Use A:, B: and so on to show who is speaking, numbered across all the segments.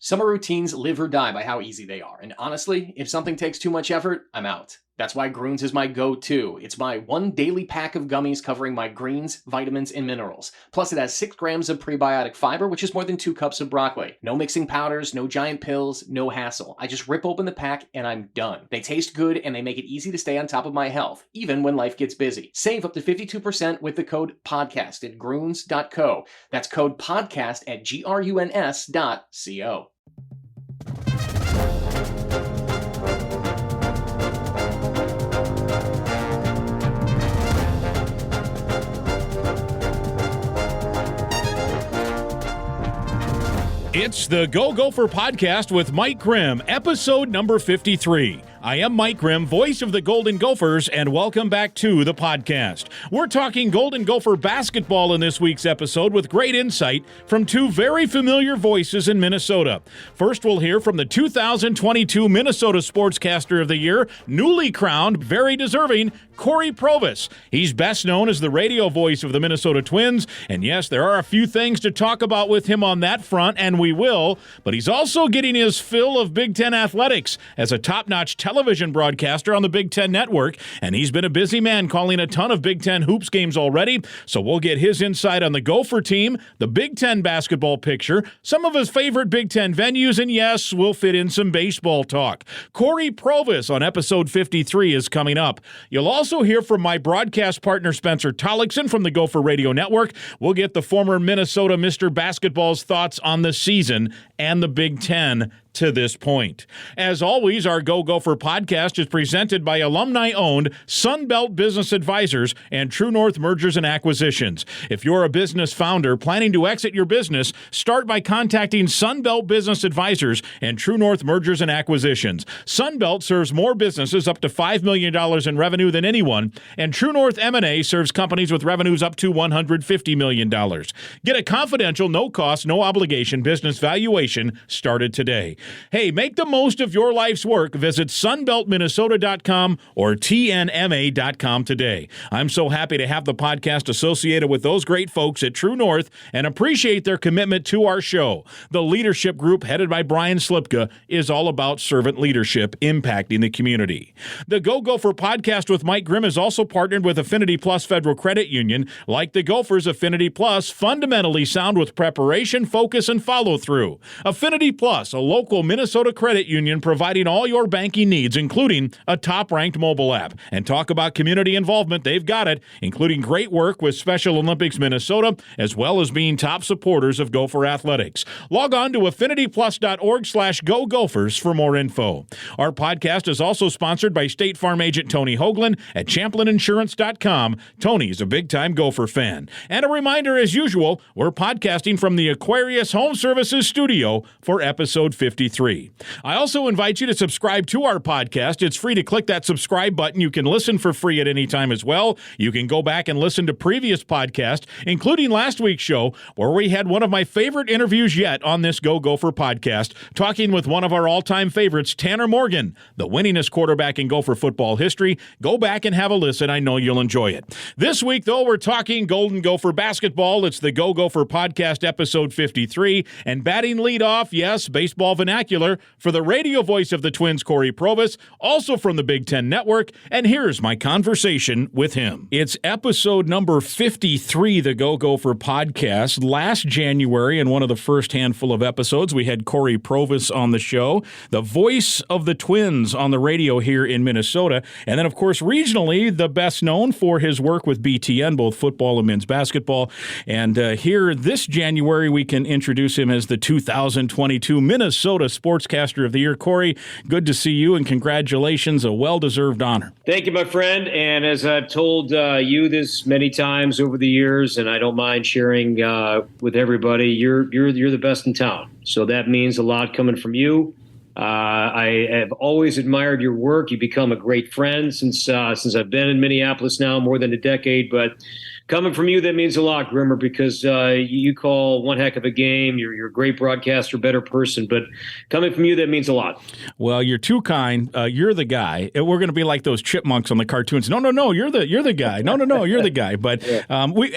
A: Summer routines live or die by how easy they are, and honestly, if something takes too much effort, I'm out. That's why Groons is my go-to. It's my one daily pack of gummies covering my greens, vitamins, and minerals. Plus, it has 6 grams of prebiotic fiber, which is more than 2 cups of broccoli. No mixing powders, no giant pills, no hassle. I just rip open the pack and I'm done. They taste good and they make it easy to stay on top of my health, even when life gets busy. Save up to 52% with the code PODCAST at Groons.co. That's code PODCAST at GRUNS.co.
B: It's the Go Gopher podcast with Mike Grimm, episode number 53. I am Mike Grimm, voice of the Golden Gophers, and welcome back to the podcast. We're talking Golden Gopher basketball in this week's episode with great insight from 2 very familiar voices in Minnesota. First, we'll hear from the 2022 Minnesota Sportscaster of the Year, newly crowned, very deserving, Cory Provus. He's best known as the radio voice of the Minnesota Twins, and yes, there are a few things to talk about with him on that front, and we will, but he's also getting his fill of Big Ten athletics as a top-notch television broadcaster on the Big Ten Network, and he's been a busy man calling a ton of Big Ten hoops games already, so we'll get his insight on the Gopher team, the Big Ten basketball picture, some of his favorite Big Ten venues, and yes, we'll fit in some baseball talk. Cory Provus on episode 53 is coming up. You'll also hear from my broadcast partner Spencer Tollackson from the Gopher Radio Network. We'll get the former Minnesota Mr. Basketball's thoughts on the season and the Big Ten to this point. As always, our Go Gopher podcast is presented by alumni-owned Sunbelt Business Advisors and True North Mergers and Acquisitions. If you're a business founder planning to exit your business, start by contacting Sunbelt Business Advisors and True North Mergers and Acquisitions. Sunbelt serves more businesses up to $5 million in revenue than anyone, and True North M&A serves companies with revenues up to $150 million. Get a confidential, no-cost, no-obligation business valuation started today. Hey, make the most of your life's work. Visit sunbeltminnesota.com or tnma.com today. I'm so happy to have the podcast associated with those great folks at True North and appreciate their commitment to our show. The leadership group headed by Brian Slipka is all about servant leadership impacting the community. The Go Gopher podcast with Mike Grimm is also partnered with Affinity Plus Federal Credit Union. Like the Gophers, Affinity Plus fundamentally sound with preparation, focus, and follow-through. Affinity Plus, a local Minnesota credit union providing all your banking needs, including a top-ranked mobile app. And talk about community involvement, they've got it, including great work with Special Olympics Minnesota, as well as being top supporters of Gopher athletics. Log on to affinityplus.org/GoGophers for more info. Our podcast is also sponsored by State Farm agent Tony Hoagland at ChamplinInsurance.com. Tony is a big-time Gopher fan. And a reminder, as usual, we're podcasting from the Aquarius Home Services studio for episode 53. I also invite you to subscribe to our podcast. It's free to click that subscribe button. You can listen for free at any time as well. You can go back and listen to previous podcasts, including last week's show, where we had one of my favorite interviews yet on this Go Gopher podcast, talking with one of our all-time favorites, Tanner Morgan, the winningest quarterback in Gopher football history. Go back and have a listen. I know you'll enjoy it. This week, though, we're talking Golden Gopher basketball. It's the Go Gopher podcast, episode 53, and batting leadoff, yes, baseball vernacular, for the radio voice of the Twins, Cory Provus, also from the Big Ten Network, and here's my conversation with him. It's episode number 53, the Go Gopher podcast. Last January, in one of the first handful of episodes, we had Cory Provus on the show, the voice of the Twins on the radio here in Minnesota, and then, of course, regionally, the best known for his work with BTN, both football and men's basketball, and here this January, we can introduce him as the 2022 Minnesota Sportscaster of the Year. Cory, good to see you, and congratulations, a well-deserved honor.
C: Thank you, my friend. And as I've told you this many times over the years, and I don't mind sharing with everybody, you're the best in town. So that means a lot coming from you. I have always admired your work. You've become a great friend since I've been in Minneapolis now more than a decade. But Coming from you, that means a lot, Grimmer, because you call one heck of a game. You're a great broadcaster, better person. But coming from you, that means a lot.
B: Well, you're too kind. You're the guy. We're going to be like those chipmunks on the cartoons. No, you're the guy. No, you're the guy. But we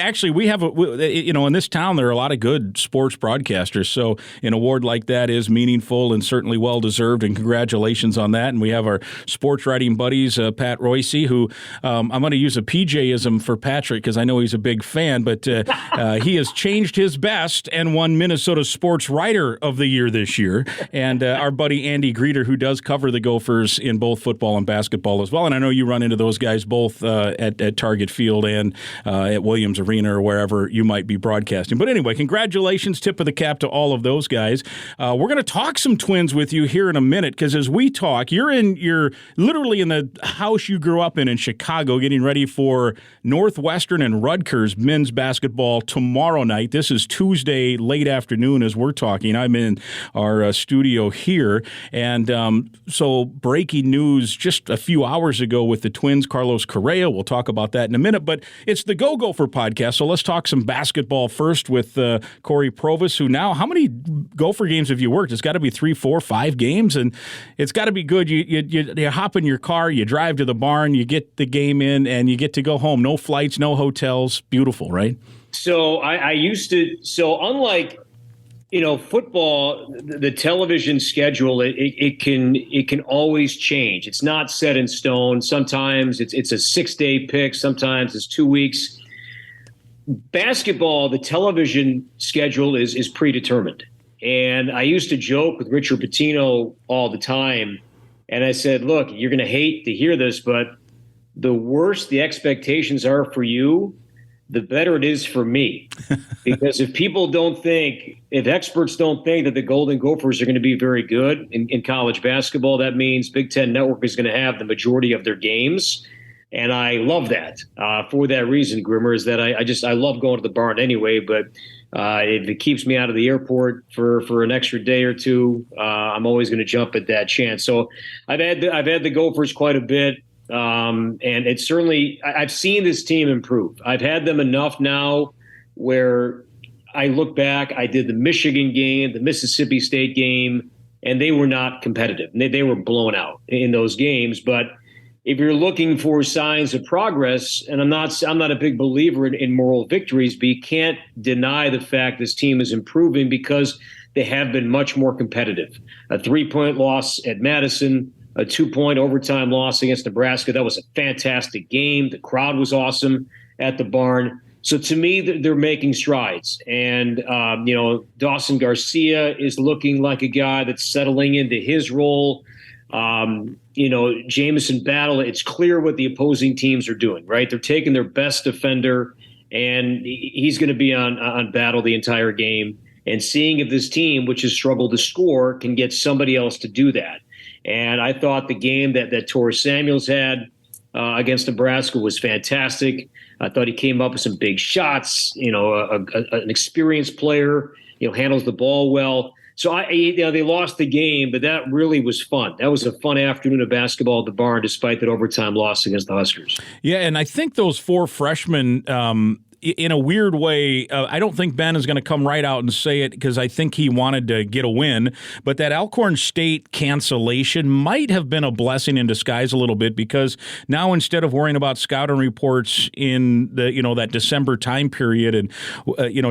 B: have in this town there are a lot of good sports broadcasters. So an award like that is meaningful and certainly well deserved. And congratulations on that. And we have our sports writing buddies, Pat Royce, who I'm going to use a PJ-ism for Patrick because I know he's a big fan, but he has changed his best and won Minnesota Sports Writer of the Year this year. And our buddy Andy Greeter, who does cover the Gophers in both football and basketball as well. And I know you run into those guys both at Target Field and at Williams Arena or wherever you might be broadcasting. But anyway, congratulations, tip of the cap to all of those guys. We're going to talk some Twins with you here in a minute because as we talk, you're literally in the house you grew up in Chicago getting ready for Northwestern and Rutgers men's basketball tomorrow night. This is Tuesday late afternoon as we're talking. I'm in our studio here. And so breaking news just a few hours ago with the Twins, Carlos Correa. We'll talk about that in a minute. But it's the Go Gopher podcast. So let's talk some basketball first with Cory Provus, who now, how many Gopher games have you worked? It's got to be 3, 4, 5 games. And it's got to be good. You hop in your car, you drive to the barn, you get the game in, and you get to go home. No flights, no hotels. Beautiful, right?
C: So I used to. So unlike football, the television schedule it can always change. It's not set in stone. Sometimes it's a 6-day pick. Sometimes it's 2 weeks. Basketball, the television schedule is predetermined. And I used to joke with Richard Pitino all the time. And I said, look, you're going to hate to hear this, but the worse the expectations are for you, the better it is for me. Because if experts don't think that the Golden Gophers are going to be very good in college basketball, that means Big Ten Network is going to have the majority of their games. And I love that for that reason, Grimmer, is that I love going to the barn anyway, but if it keeps me out of the airport for an extra day or two, I'm always going to jump at that chance. So I've had the Gophers quite a bit. And it's certainly, I've seen this team improve. I've had them enough now where I look back, I did the Michigan game, the Mississippi State game, and they were not competitive. They were blown out in those games. But if you're looking for signs of progress, and I'm not a big believer in moral victories, but you can't deny the fact this team is improving because they have been much more competitive. A 3-point loss at Madison, a 2-point overtime loss against Nebraska. That was a fantastic game. The crowd was awesome at the barn. So to me, they're making strides. And, Dawson Garcia is looking like a guy that's settling into his role. Jamison Battle, it's clear what the opposing teams are doing, right? They're taking their best defender, and he's going to be on Battle the entire game. And seeing if this team, which has struggled to score, can get somebody else to do that. And I thought the game that Torrey Samuels had against Nebraska was fantastic. I thought he came up with some big shots. An experienced player, handles the ball well. So they lost the game, but that really was fun. That was a fun afternoon of basketball at the barn, despite that overtime loss against the Huskers.
B: Yeah, and I think those 4 freshmen. In a weird way, I don't think Ben is going to come right out and say it because I think he wanted to get a win. But that Alcorn State cancellation might have been a blessing in disguise a little bit because now instead of worrying about scouting reports in the that December time period and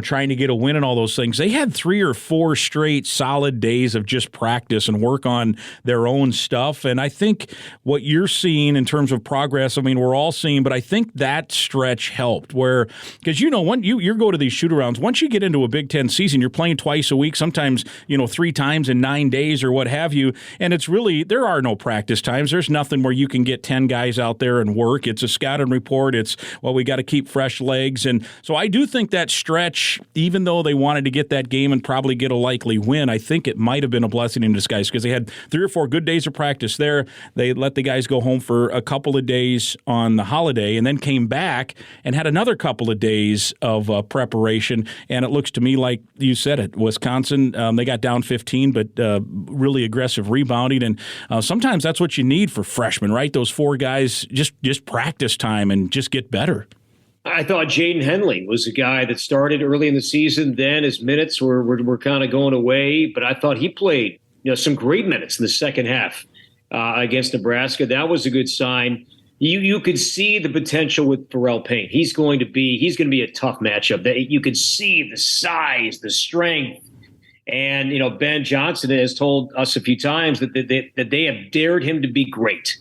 B: trying to get a win and all those things, they had 3 or 4 straight solid days of just practice and work on their own stuff. And I think what you're seeing in terms of progress, I mean, we're all seeing, but I think that stretch helped where. Because, when you go to these shoot-arounds, once you get into a Big Ten season, you're playing twice a week, sometimes, 3 times in 9 days or what have you. And it's really, there are no practice times. There's nothing where you can get 10 guys out there and work. It's a scouting report. It's, we got to keep fresh legs. And so I do think that stretch, even though they wanted to get that game and probably get a likely win, I think it might have been a blessing in disguise because they had 3 or 4 good days of practice there. They let the guys go home for a couple of days on the holiday and then came back and had another couple of days of preparation, and it looks to me like you said it. Wisconsin, they got down 15, but really aggressive rebounding, and sometimes that's what you need for freshmen, right? Those 4 guys just practice time and just get better.
C: I thought Jaden Henley was a guy that started early in the season. Then his minutes were kind of going away, but I thought he played some great minutes in the second half against Nebraska. That was a good sign. You could see the potential with Pharrell Payne. He's going to be a tough matchup. That you could see the size, the strength. And, Ben Johnson has told us a few times that they have dared him to be great.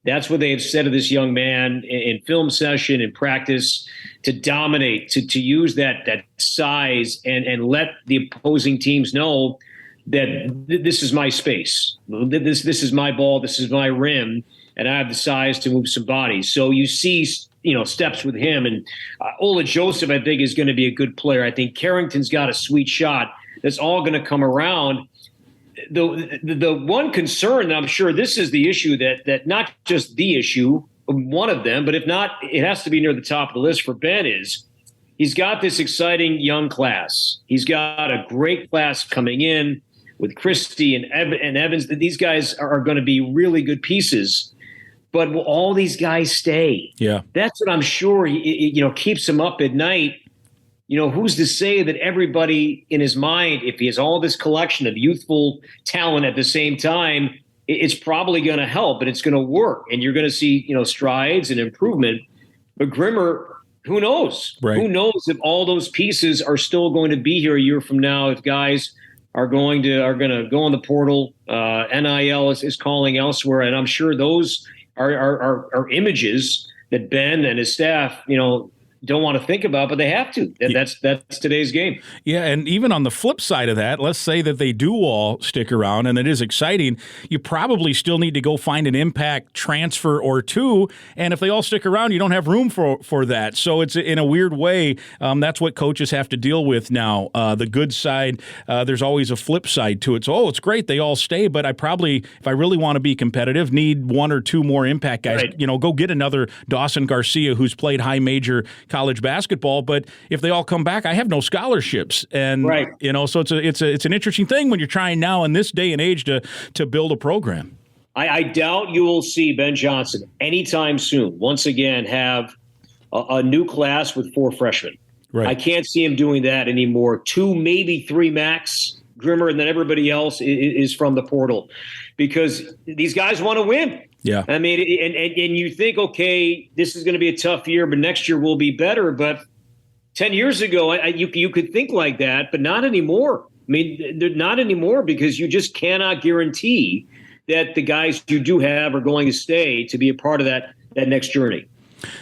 C: That's what they have said of this young man in film session, in practice, to dominate, to use that size and let the opposing teams know that this is my space. This is my ball. This is my rim. And I have the size to move some bodies. So you see, steps with him. And Ola Joseph, I think, is going to be a good player. I think Carrington's got a sweet shot that's all going to come around. The one concern, and I'm sure this is the issue that not just the issue, one of them, but if not, it has to be near the top of the list for Ben, is he's got this exciting young class. He's got a great class coming in with Christie and Evans. These guys are going to be really good pieces. But will all these guys stay? Yeah, that's what I'm sure keeps him up at night. Who's to say that everybody in his mind, if he has all this collection of youthful talent at the same time, it's probably going to help and it's going to work, and you're going to see strides and improvement. But Grimmer, who knows? Right. Who knows if all those pieces are still going to be here a year from now? If guys are going to go in the portal, NIL is calling elsewhere, and I'm sure those are images that Ben and his staff, don't want to think about, but they have to. That's today's game.
B: Yeah, and even on the flip side of that, let's say that they do all stick around, and it is exciting. You probably still need to go find an impact transfer or two, and if they all stick around, you don't have room for that. So it's in a weird way, that's what coaches have to deal with now. The good side, there's always a flip side to it. So, it's great they all stay, but I probably, if I really want to be competitive, need one or two more impact guys. Right. Go get another Dawson Garcia who's played high major college basketball, but if they all come back, I have no scholarships, and right. So it's an interesting thing when you're trying now in this day and age to build a program.
C: I doubt you will see Ben Johnson anytime soon once again have a new class with 4 freshmen. Right. I can't see him doing that anymore. 2, maybe 3 max. Grimmer, and then everybody else is from the portal, because these guys want to win. Yeah, I mean, and you think, okay, this is going to be a tough year, but next year will be better. But 10 years ago, you could think like that, but not anymore. I mean, not anymore, because you just cannot guarantee that the guys you do have are going to stay to be a part of that next journey.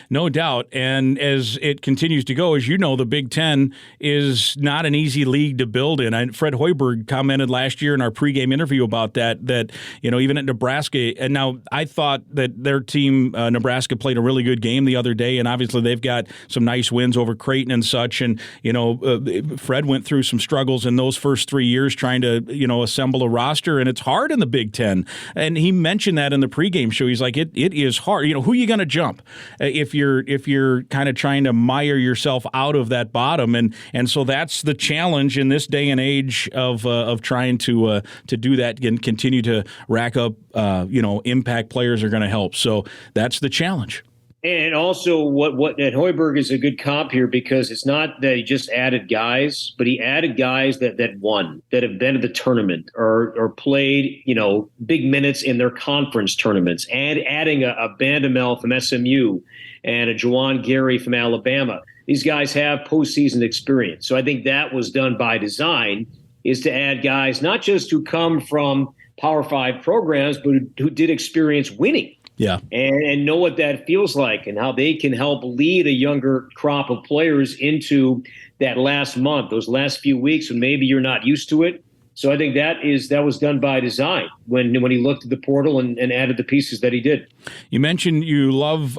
B: No doubt. And as it continues to go, as you know, the Big Ten is not an easy league to build in. And Fred Hoiberg commented last year in our pregame interview about that even at Nebraska. And now I thought that their team, Nebraska, played a really good game the other day. And obviously they've got some nice wins over Creighton and such. And, Fred went through some struggles in those first 3 years trying to, assemble a roster. And it's hard in the Big Ten. And he mentioned that in the pregame show. He's like, it is hard. Who are you going to jump? If you're kind of trying to mire yourself out of that bottom, and so that's the challenge in this day and age of trying to do that and continue to rack up impact players are going to help. So that's the challenge.
C: And also, what and Hoiberg is a good comp here, because it's not that he just added guys, but he added guys that won, that have been to the tournament or played big minutes in their conference tournaments, and adding a Bandamel from SMU and a Juwan Gary from Alabama. These guys have postseason experience, so I think that was done by design, is to add guys not just who come from Power 5 programs, but who did experience winning. Yeah, and know what that feels like, and how they can help lead a younger crop of players into that last month, those last few weeks when maybe you're not used to it. So I think that was done by design when he looked at the portal and added the pieces that he did.
B: You mentioned you love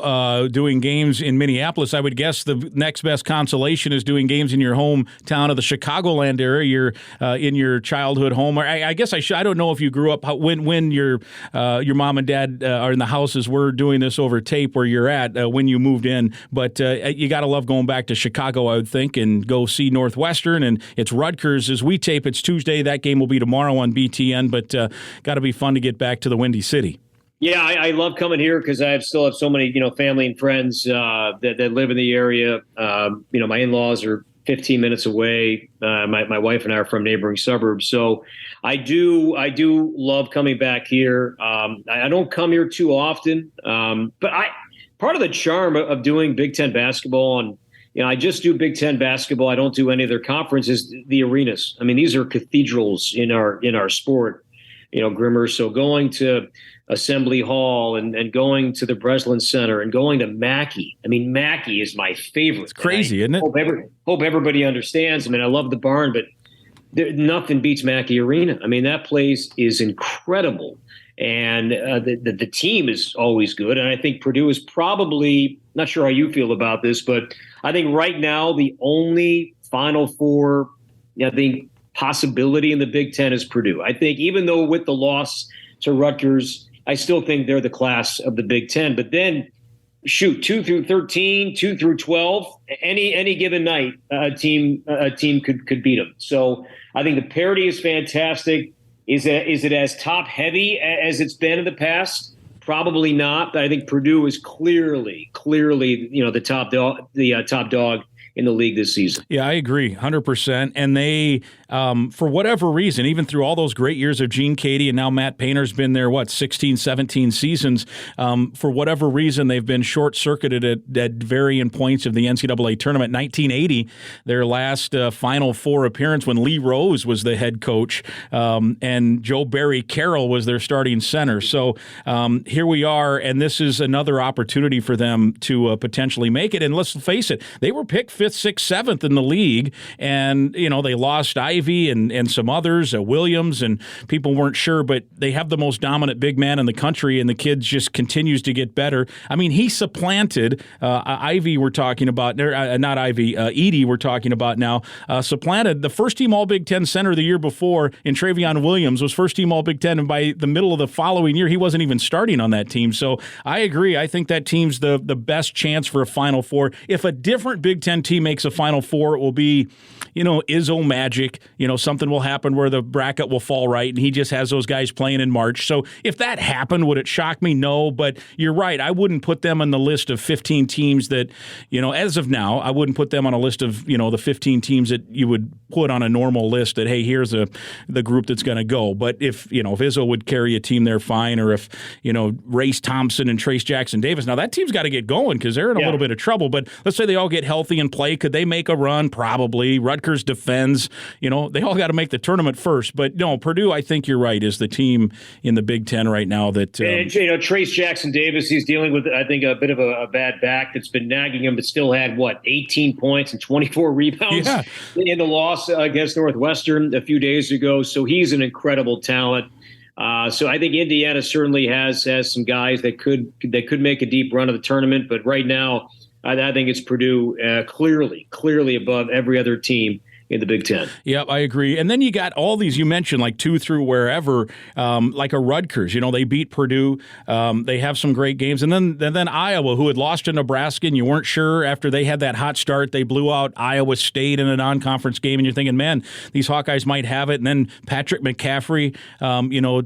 B: doing games in Minneapolis. I would guess the next best consolation is doing games in your hometown of the Chicagoland area. You're in your childhood home. I guess I don't know if you grew up when your mom and dad are in the houses. We're doing this over tape where you're at when you moved in. But you got to love going back to Chicago, I would think, and go see Northwestern. And it's Rutgers as we tape. It's Tuesday. That game will be tomorrow on BTN, but got to be fun to get back to the Windy City.
C: Yeah, I love coming here because I still have so many, family and friends that live in the area. My in-laws are 15 minutes away. My wife and I are from neighboring suburbs, so I do love coming back here. I don't come here too often, but I part of the charm of doing Big Ten basketball, and I just do Big Ten basketball. I don't do any of their conferences. The arenas. I mean, these are cathedrals in our sport. Grimmer. So going to Assembly Hall and going to the Breslin Center and going to Mackey. I mean, Mackey is my favorite.
B: It's crazy, isn't it?
C: Hope everybody understands. I mean, I love the barn, but nothing beats Mackey Arena. I mean, that place is incredible. And the team is always good. And I think Purdue is probably, not sure how you feel about this, but I think right now the only Final Four, I think, possibility in the Big Ten is Purdue. I think even though with the loss to Rutgers, I still think they're the class of the Big Ten. But then, shoot, 2 through 13, 2 through 12, any given night, a team could beat them. So I think the parity is fantastic. Is it as top heavy as it's been in the past? Probably not. But I think Purdue is clearly, the top dog in the league this season.
B: Yeah, I agree 100%. And they, for whatever reason, even through all those great years of Gene Cady and now Matt Painter's been there, 16, 17 seasons, for whatever reason, they've been short-circuited at varying points of the NCAA tournament. 1980, their last Final Four appearance when Lee Rose was the head coach and Joe Barry Carroll was their starting center. So here we are, and this is another opportunity for them to potentially make it. And let's face it, they were picked 5th, 6th, 7th in the league, and they lost Ivy and some others, Williams, and people weren't sure, but they have the most dominant big man in the country, and the kid just continues to get better. I mean, he supplanted Ivy. We're talking about not Ivy, Edie. We're talking about now supplanted the first team All Big Ten center the year before in Travion Williams was first team All Big Ten, and by the middle of the following year, he wasn't even starting on that team. So I agree. I think that team's the best chance for a Final Four. If a different Big Ten team makes a Final Four, it will be, Izzo magic. Something will happen where the bracket will fall right, and he just has those guys playing in March. So if that happened, would it shock me? No, but you're right. I wouldn't put them on the list of 15 teams that, as of now, I wouldn't put them on a list of, the 15 teams that you would put on a normal list that, hey, here's the group that's going to go. But if Izzo would carry a team there, fine. Or if, Race Thompson and Trace Jackson Davis, now that team's got to get going because they're in a little bit of trouble. But let's say they all get healthy and play. Could they make a run? Probably. Rutgers defends. They all got to make the tournament first. But no, Purdue, I think you're right, is the team in the Big Ten right now that.
C: And, Trace Jackson Davis, he's dealing with, I think, a bit of a bad back that's been nagging him, but still had, 18 points and 24 rebounds in the loss against Northwestern a few days ago. So he's an incredible talent. So I think Indiana certainly has some guys that could make a deep run of the tournament. But right now, I think it's Purdue clearly above every other team in the Big Ten.
B: Yep, I agree. And then you got all these you mentioned, like 2 through wherever, like a Rutgers. They beat Purdue. They have some great games. And then Iowa, who had lost to Nebraska, and you weren't sure after they had that hot start. They blew out Iowa State in a non-conference game, and you're thinking, man, these Hawkeyes might have it. And then Patrick McCaffrey,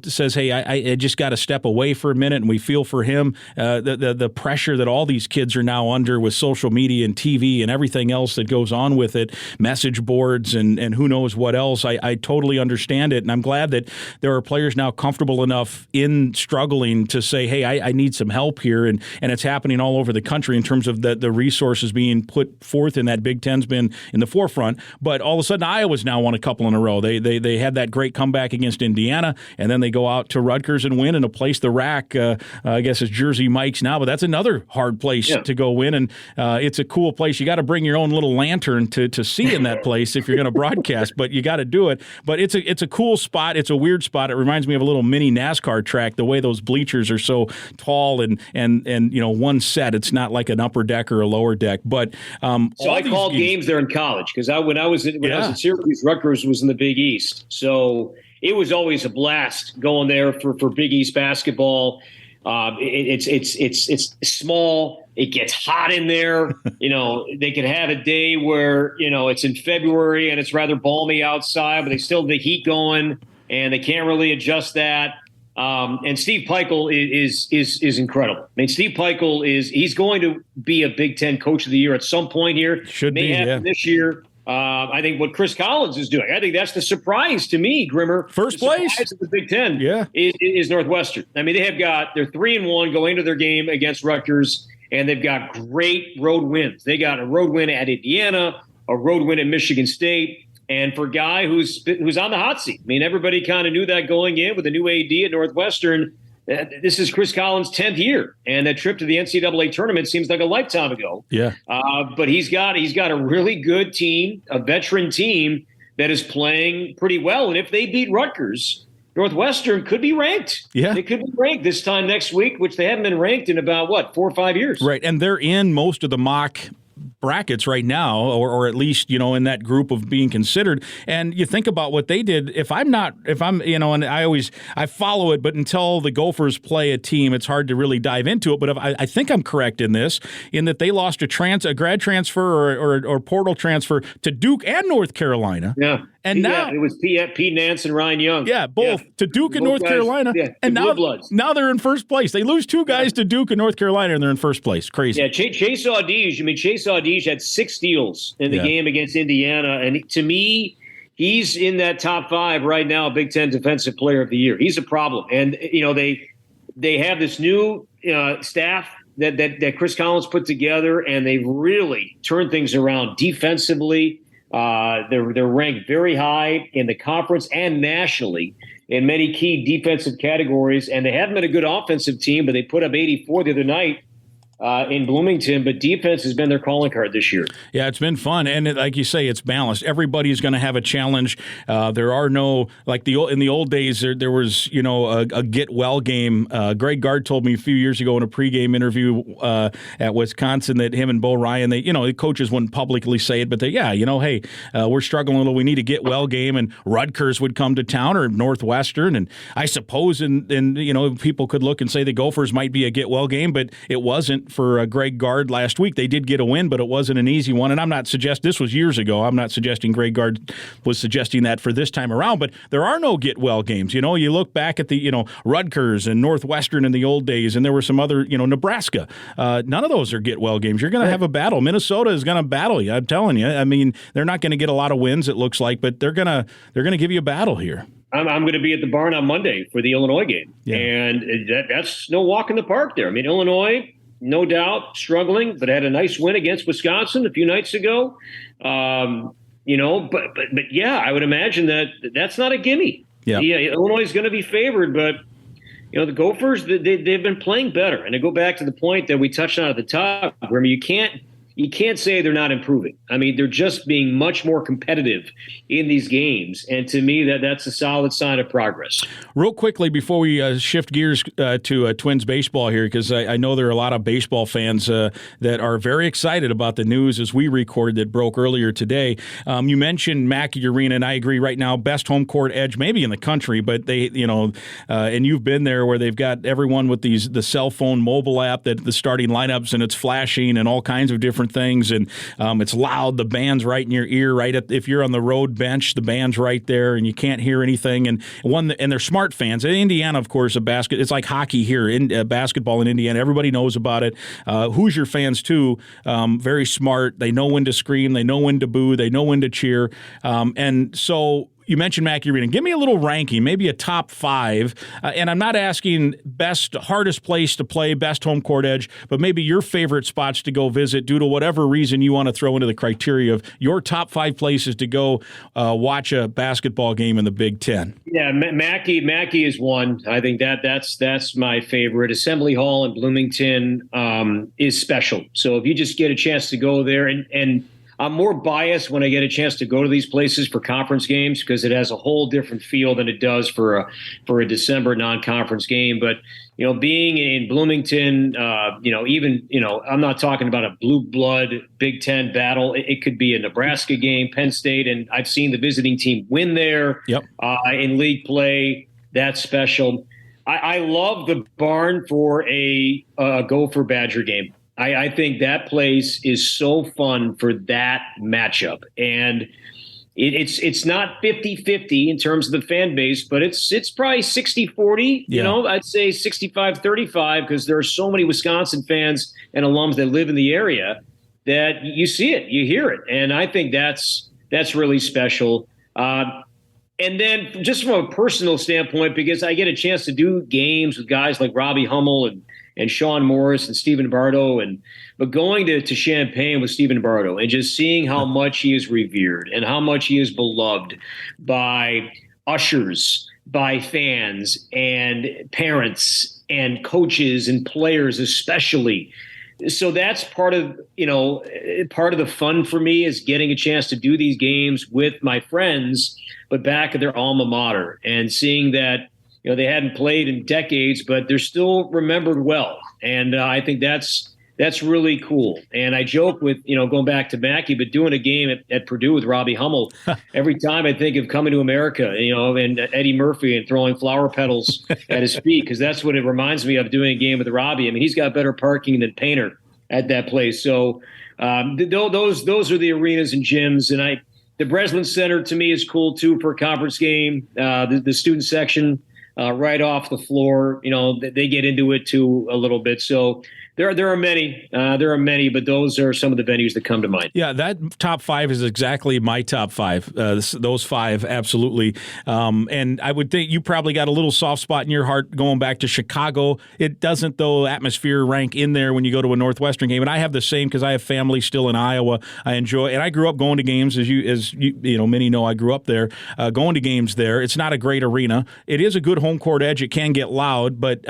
B: says, hey, I just got to step away for a minute, and we feel for him. The pressure that all these kids are now under with social media and TV and everything else that goes on with it, message boards, and who knows what else. I totally understand it, and I'm glad that there are players now comfortable enough in struggling to say, hey, I need some help here, and it's happening all over the country in terms of the resources being put forth, and that Big Ten's been in the forefront. But all of a sudden, Iowa's now won a couple in a row. They had that great comeback against Indiana, and then they go out to Rutgers and win, and a place the rack, I guess it's Jersey Mike's now, but that's another hard place to go win, and it's a cool place. You got to bring your own little lantern to see in that place if you're going to broadcast, but you got to do it. But it's a cool spot. It's a weird spot. It reminds me of a little mini NASCAR track, the way those bleachers are so tall and one set. It's not like an upper deck or a lower deck. But
C: so I called games there in college because when I was in Syracuse, Rutgers was in the Big East. So it was always a blast going there for Big East basketball. It's small. It gets hot in there. They could have a day where, it's in February and it's rather balmy outside, but they still have the heat going and they can't really adjust that. And Steve Peichel is incredible. I mean, Steve Peichel he's going to be a Big Ten Coach of the Year at some point here.
B: Should
C: May
B: be,
C: happen this year. I think what Chris Collins is doing, I think that's the surprise to me, Grimmer.
B: First place
C: of the Big Ten
B: yeah.
C: is Northwestern. I mean, they're 3-1 going into their game against Rutgers, and they've got great road wins. They got a road win at Indiana, a road win at Michigan State. And for a guy who's on the hot seat, I mean, everybody kind of knew that going in with the new AD at Northwestern. This is Chris Collins' 10th year, and that trip to the NCAA tournament seems like a lifetime ago.
B: Yeah.
C: But he's got a really good team, a veteran team that is playing pretty well. And if they beat Rutgers, Northwestern could be ranked.
B: Yeah.
C: They could be ranked this time next week, which they haven't been ranked in about, 4 or 5 years.
B: Right, and they're in most of the mock brackets right now, or at least, in that group of being considered. And you think about what they did. If I'm, and I follow it, but until the Gophers play a team, it's hard to really dive into it. But I think I'm correct in this, in that they lost a grad transfer or portal transfer to Duke and North Carolina.
C: Yeah.
B: And now
C: it was Pete Nance and Ryan Young.
B: Yeah, both to Duke and North Carolina.
C: Yeah,
B: and now they're in first place. They lose 2 guys to Duke and North Carolina, and they're in first place. Crazy.
C: Yeah, Chase Audige had 6 steals in the game against Indiana, and to me, he's in that top 5 right now, Big Ten Defensive Player of the Year. He's a problem, and they have this new staff that Chris Collins put together, and they've really turned things around defensively. They're ranked very high in the conference and nationally in many key defensive categories, and they haven't been a good offensive team, but they put up 84 the other night in Bloomington, but defense has been their calling card this year. Yeah,
B: it's been fun, and like you say, it's balanced. Everybody's going to have a challenge. There are no, like in the old days, there was a get well game. Greg Gard told me a few years ago in a pregame interview at Wisconsin that him and Bo Ryan, the coaches wouldn't publicly say it, but hey, we're struggling a little. We need a get well game, and Rutgers would come to town or Northwestern, and I suppose, and people could look and say the Gophers might be a get well game, but it wasn't. For Greg Gard last week. They did get a win, but it wasn't an easy one. And I'm not suggesting, this was years ago, I'm not suggesting Greg Gard was suggesting that for this time around, but there are no get well games. You look back at the, Rutgers and Northwestern in the old days, and there were some other, Nebraska. None of those are get well games. You're going to have a battle. Minnesota is going to battle you. I'm telling you. I mean, they're not going to get a lot of wins, it looks like, but they're going to give you a battle here.
C: I'm going to be at the barn on Monday for the Illinois game. Yeah. And that's no walk in the park there. I mean, Illinois, no doubt, struggling, but had a nice win against Wisconsin a few nights ago. But yeah, I would imagine that's not a gimme. Yeah, Illinois is going to be favored, but the Gophers, they've been playing better. And to go back to the point that we touched on at the top, remember, you can't say they're not improving. I mean, they're just being much more competitive in these games. And to me, that's a solid sign of progress.
B: Real quickly, before we shift gears to Twins baseball here, because I know there are a lot of baseball fans that are very excited about the news as we record that broke earlier today. You mentioned Mackey Arena, and I agree right now, best home court edge maybe in the country, but they, and you've been there where they've got everyone with the cell phone mobile app, that the starting lineups, and it's flashing and all kinds of different things, and it's loud. The band's right in your ear. If you're on the road bench, the band's right there, and you can't hear anything. And they're smart fans. In Indiana, of course, it's like hockey here. In basketball in Indiana, everybody knows about it. Hoosier fans too, very smart. They know when to scream. They know when to boo. They know when to cheer. And so. You mentioned Mackey Arena. Give me a little ranking, maybe a top 5. And I'm not asking hardest place to play, best home court edge, but maybe your favorite spots to go visit due to whatever reason you want to throw into the criteria of your top 5 places to go watch a basketball game in the Big Ten.
C: Yeah, Mackey is one. I think that's my favorite. Assembly Hall in Bloomington is special. So if you just get a chance to go there, and I'm more biased when I get a chance to go to these places for conference games because it has a whole different feel than it does for a December non-conference game. But being in Bloomington, I'm not talking about a blue blood Big Ten battle. It could be a Nebraska game, Penn State, and I've seen the visiting team win there.
B: Yep.
C: In league play. That's special. I love the barn for a Gopher Badger game. I think that place is so fun for that matchup. And, it's not 50-50 in terms of the fan base, but it's probably 60-40.
B: Yeah.
C: I'd say 65-35 because there are so many Wisconsin fans and alums that live in the area that you see it, you hear it, and I think that's really special. And then just from a personal standpoint, because I get a chance to do games with guys like Robbie Hummel and Sean Morris and Stephen Bardo, but going to Champaign with Stephen Bardo and just seeing how much he is revered and how much he is beloved by ushers, by fans and parents and coaches and players especially. So that's part of the fun for me is getting a chance to do these games with my friends, but back at their alma mater and seeing that, they hadn't played in decades, but they're still remembered well. And I think that's really cool. And I joke with, going back to Mackey, but doing a game at Purdue with Robbie Hummel, every time I think of Coming to America, and Eddie Murphy and throwing flower petals at his feet, because that's what it reminds me of doing a game with Robbie. I mean, he's got better parking than Painter at that place. So those are the arenas and gyms. And the Breslin Center to me is cool too for a conference game. The student section right off the floor, they get into it too a little bit. So there are many, but those are some of the venues that come to mind.
B: Yeah, that top five is exactly my top five. Those five, absolutely. And I would think you probably got a little soft spot in your heart going back to Chicago. It doesn't, though, atmosphere rank in there when you go to a Northwestern game. And I have the same because I have family still in Iowa. I enjoy, and I grew up going to games, as many know. I grew up there, going to games there. It's not a great arena. It is a good home court edge. It can get loud, but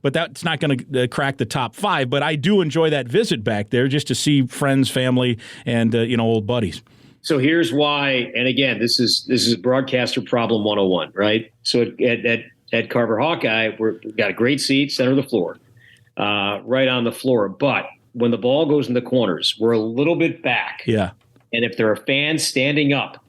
B: that's not going to crack the top five. But I do enjoy that visit back there just to see friends, family, and old buddies.
C: So here's why, and again, this is broadcaster problem 101, right? So at Carver Hawkeye, we've got a great seat, center of the floor, right on the floor. But when the ball goes in the corners, we're a little bit back.
B: Yeah.
C: And if there are fans standing up,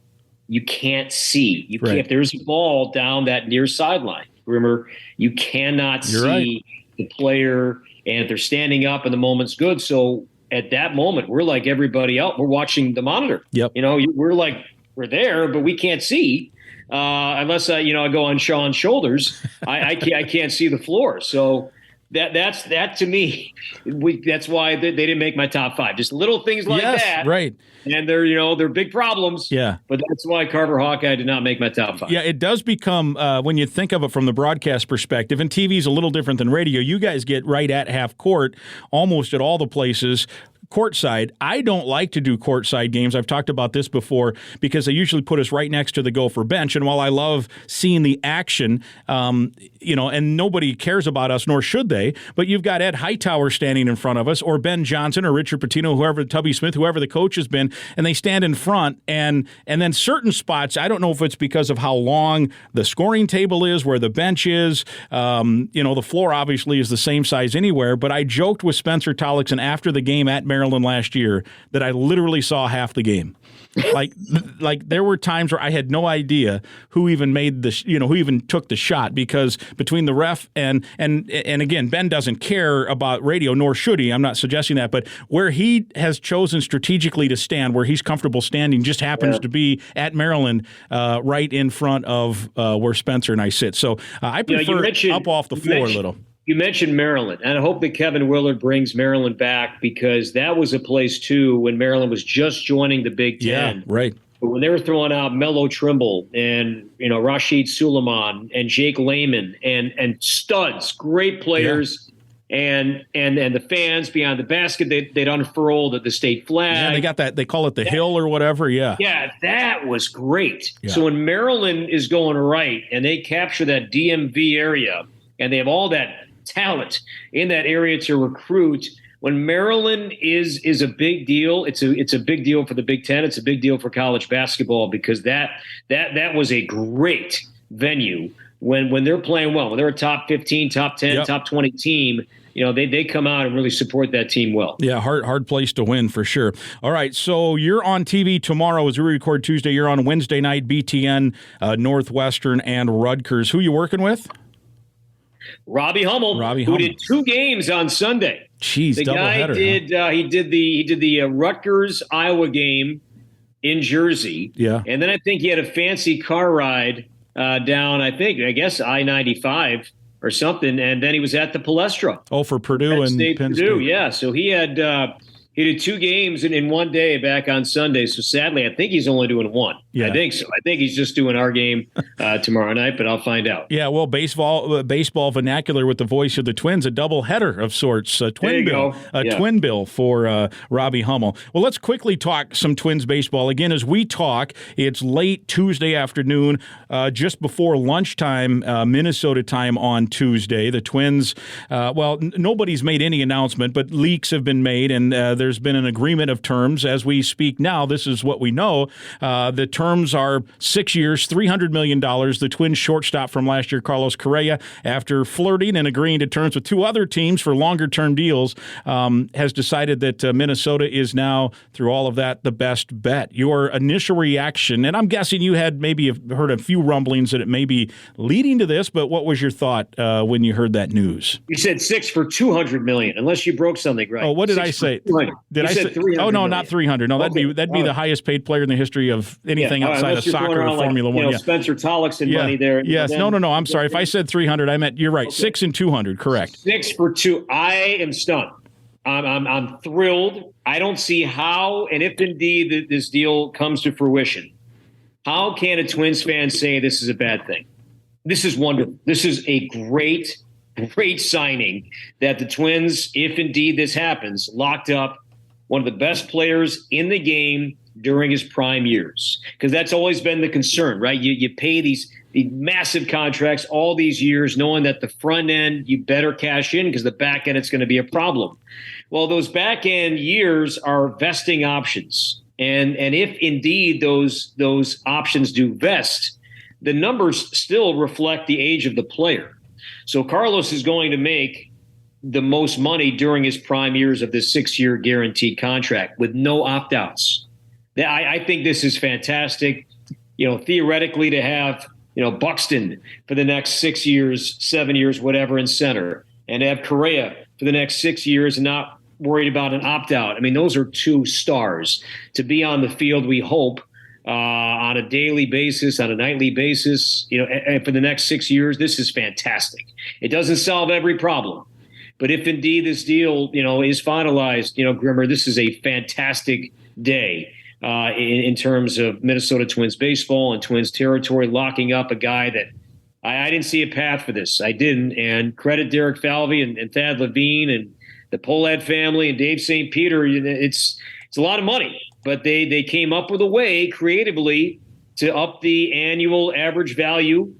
C: you can't see. You can't.
B: Right.
C: If there's a ball down that near sideline, remember, you cannot see the player. And if they're standing up and the moment's good. So at that moment, we're like everybody else. We're watching the monitor.
B: Yep.
C: We're there, but we can't see unless I go on Sean's shoulders. I can't see the floor. So that to me, that's why they didn't make my top five. Just little things like that.
B: Right.
C: And they're big problems.
B: Yeah.
C: But that's why Carver Hawkeye did not make my top five.
B: Yeah, it does become, when you think of it from the broadcast perspective, and TV is a little different than radio, you guys get right at half court almost at all the places. Courtside. I don't like to do courtside games. I've talked about this before because they usually put us right next to the Gopher bench. And while I love seeing the action, and nobody cares about us, nor should they, but you've got Ed Hightower standing in front of us, or Ben Johnson, or Richard Pitino, whoever, Tubby Smith, whoever the coach has been, and they stand in front. And then certain spots, I don't know if it's because of how long the scoring table is, where the bench is. The floor obviously is the same size anywhere, but I joked with Spencer Tollackson after the game at Maryland last year that I literally saw half the game. Like there were times where I had no idea who even made who even took the shot, because between the ref and again, Ben doesn't care about radio, nor should he. I'm not suggesting that, but where he has chosen strategically to stand, where he's comfortable standing, just happens to be at Maryland, right in front of where Spencer and I sit. So I prefer up off the floor a little.
C: You mentioned Maryland, and I hope that Kevin Willard brings Maryland back, because that was a place, too, when Maryland was just joining the Big Ten.
B: Yeah, right.
C: But when they were throwing out Melo Trimble and, Rashid Suleiman and Jake Lehman and studs, great players, and the fans behind the basket, they'd unfurl the state flag.
B: Yeah, they got that. They call it the hill or whatever, yeah.
C: Yeah, that was great.
B: Yeah.
C: So when Maryland is going right and they capture that DMV area and they have all that talent in that area to recruit. When Maryland is a big deal, it's a big deal for the Big Ten. It's a big deal for college basketball, because that was a great venue when they're playing well. When they're a top 15, top 10, top 20 team, they come out and really support that team well.
B: Yeah, hard place to win for sure. All right, so you're on TV tomorrow as we record Tuesday. You're on Wednesday night, BTN, Northwestern, and Rutgers. Who you working with?
C: Robbie Hummel, who did 2 games on Sunday.
B: Jeez,
C: the guy
B: doubleheader.
C: He did the Rutgers Iowa game in Jersey.
B: Yeah.
C: And then I think he had a fancy car ride down, I guess, I-95 or something. And then he was at the Palestra.
B: Oh, for Purdue and Penn State.
C: Yeah. So he did 2 games in one day back on Sunday. So sadly, I think he's only doing 1.
B: Yeah.
C: I think so. I think he's just doing our game tomorrow night, but I'll find out.
B: Yeah, well, baseball vernacular with the voice of the Twins, a doubleheader of sorts, twin bill for Robbie Hummel. Well, let's quickly talk some Twins baseball. Again, as we talk, it's late Tuesday afternoon, just before lunchtime, Minnesota time on Tuesday. The Twins, nobody's made any announcement, but leaks have been made, and there's been an agreement of terms. As we speak now, this is what we know. The terms are 6 years, $300 million. The Twins shortstop from last year, Carlos Correa, after flirting and agreeing to terms with 2 other teams for longer-term deals, has decided that Minnesota is now, through all of that, the best bet. Your initial reaction, and I'm guessing you had maybe heard a few rumblings that it may be leading to this, but what was your thought when you heard that news?
C: You said 6 for $200 million, unless you broke something, right?
B: Oh, what did I say? Did I say 300? Oh, no,
C: million.
B: Not 300. No, that'd be the highest paid player in the history of anything outside of soccer or Formula One.
C: Spencer Tollackson money there.
B: Yes. No. I'm sorry. If I said 300, I meant, you're right. Okay. 6 and 200. Correct.
C: 6 for 2. I am stunned. I'm thrilled. I don't see how, and if indeed this deal comes to fruition, how can a Twins fan say this is a bad thing? This is wonderful. This is a great signing that the Twins, if indeed this happens, locked up one of the best players in the game during his prime years. Because that's always been the concern, right? You pay these massive contracts all these years, knowing that the front end, you better cash in because the back end, it's going to be a problem. Well, those back end years are vesting options. And if indeed those options do vest, the numbers still reflect the age of the player. So Carlos is going to make the most money during his prime years of this 6-year guaranteed contract with no opt-outs. I think this is fantastic. Theoretically, to have, Buxton for the next 6 years, 7 years, whatever, in center, and to have Correa for the next 6 years and not worried about an opt-out. I mean, those are 2 stars to be on the field, we hope, on a daily basis, on a nightly basis, and for the next 6 years. This is fantastic. It doesn't solve every problem. But if indeed this deal, is finalized, Grimmer, this is a fantastic day in terms of Minnesota Twins baseball and Twins territory, locking up a guy that I didn't see a path for this. I didn't. And credit Derek Falvey and Thad Levine and the Pohlad family and Dave St. Peter. It's a lot of money, but they came up with a way creatively to up the annual average value,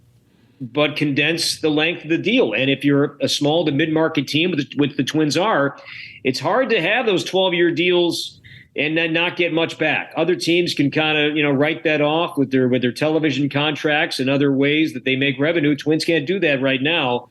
C: but condense the length of the deal. And if you're a small to mid-market team, which the Twins are, it's hard to have those 12-year deals and then not get much back. Other teams can kind of, write that off with their television contracts and other ways that they make revenue. Twins can't do that right now.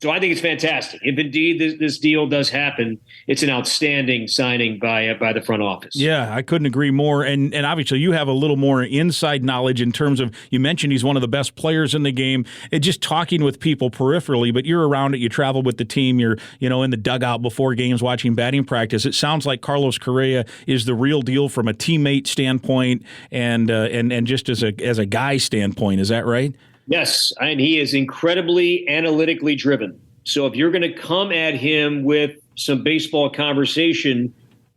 C: So I think it's fantastic. If indeed this deal does happen, it's an outstanding signing by the front office.
B: Yeah, I couldn't agree more. And obviously you have a little more inside knowledge in terms of, you mentioned he's one of the best players in the game, and just talking with people peripherally, but you're around it, you travel with the team, you're in the dugout before games watching batting practice. It sounds like Carlos Correa is the real deal from a teammate standpoint and just as a guy standpoint. Is that right?
C: Yes, and he is incredibly analytically driven. So if you're going to come at him with some baseball conversation,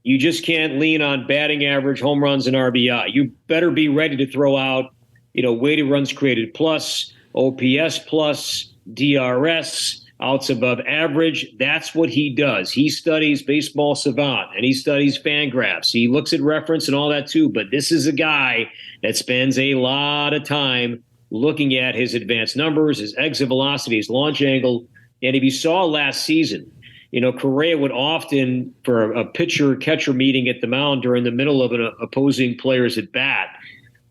C: you just can't lean on batting average, home runs, and RBI. You better be ready to throw out, weighted runs created plus, OPS plus, DRS, outs above average. That's what he does. He studies Baseball Savant, and he studies Fangraphs. He looks at reference and all that too. But this is a guy that spends a lot of time looking at his advanced numbers, his exit velocity, his launch angle. And if you saw last season, Correa would often, for a pitcher-catcher meeting at the mound during the middle of an opposing player's at-bat,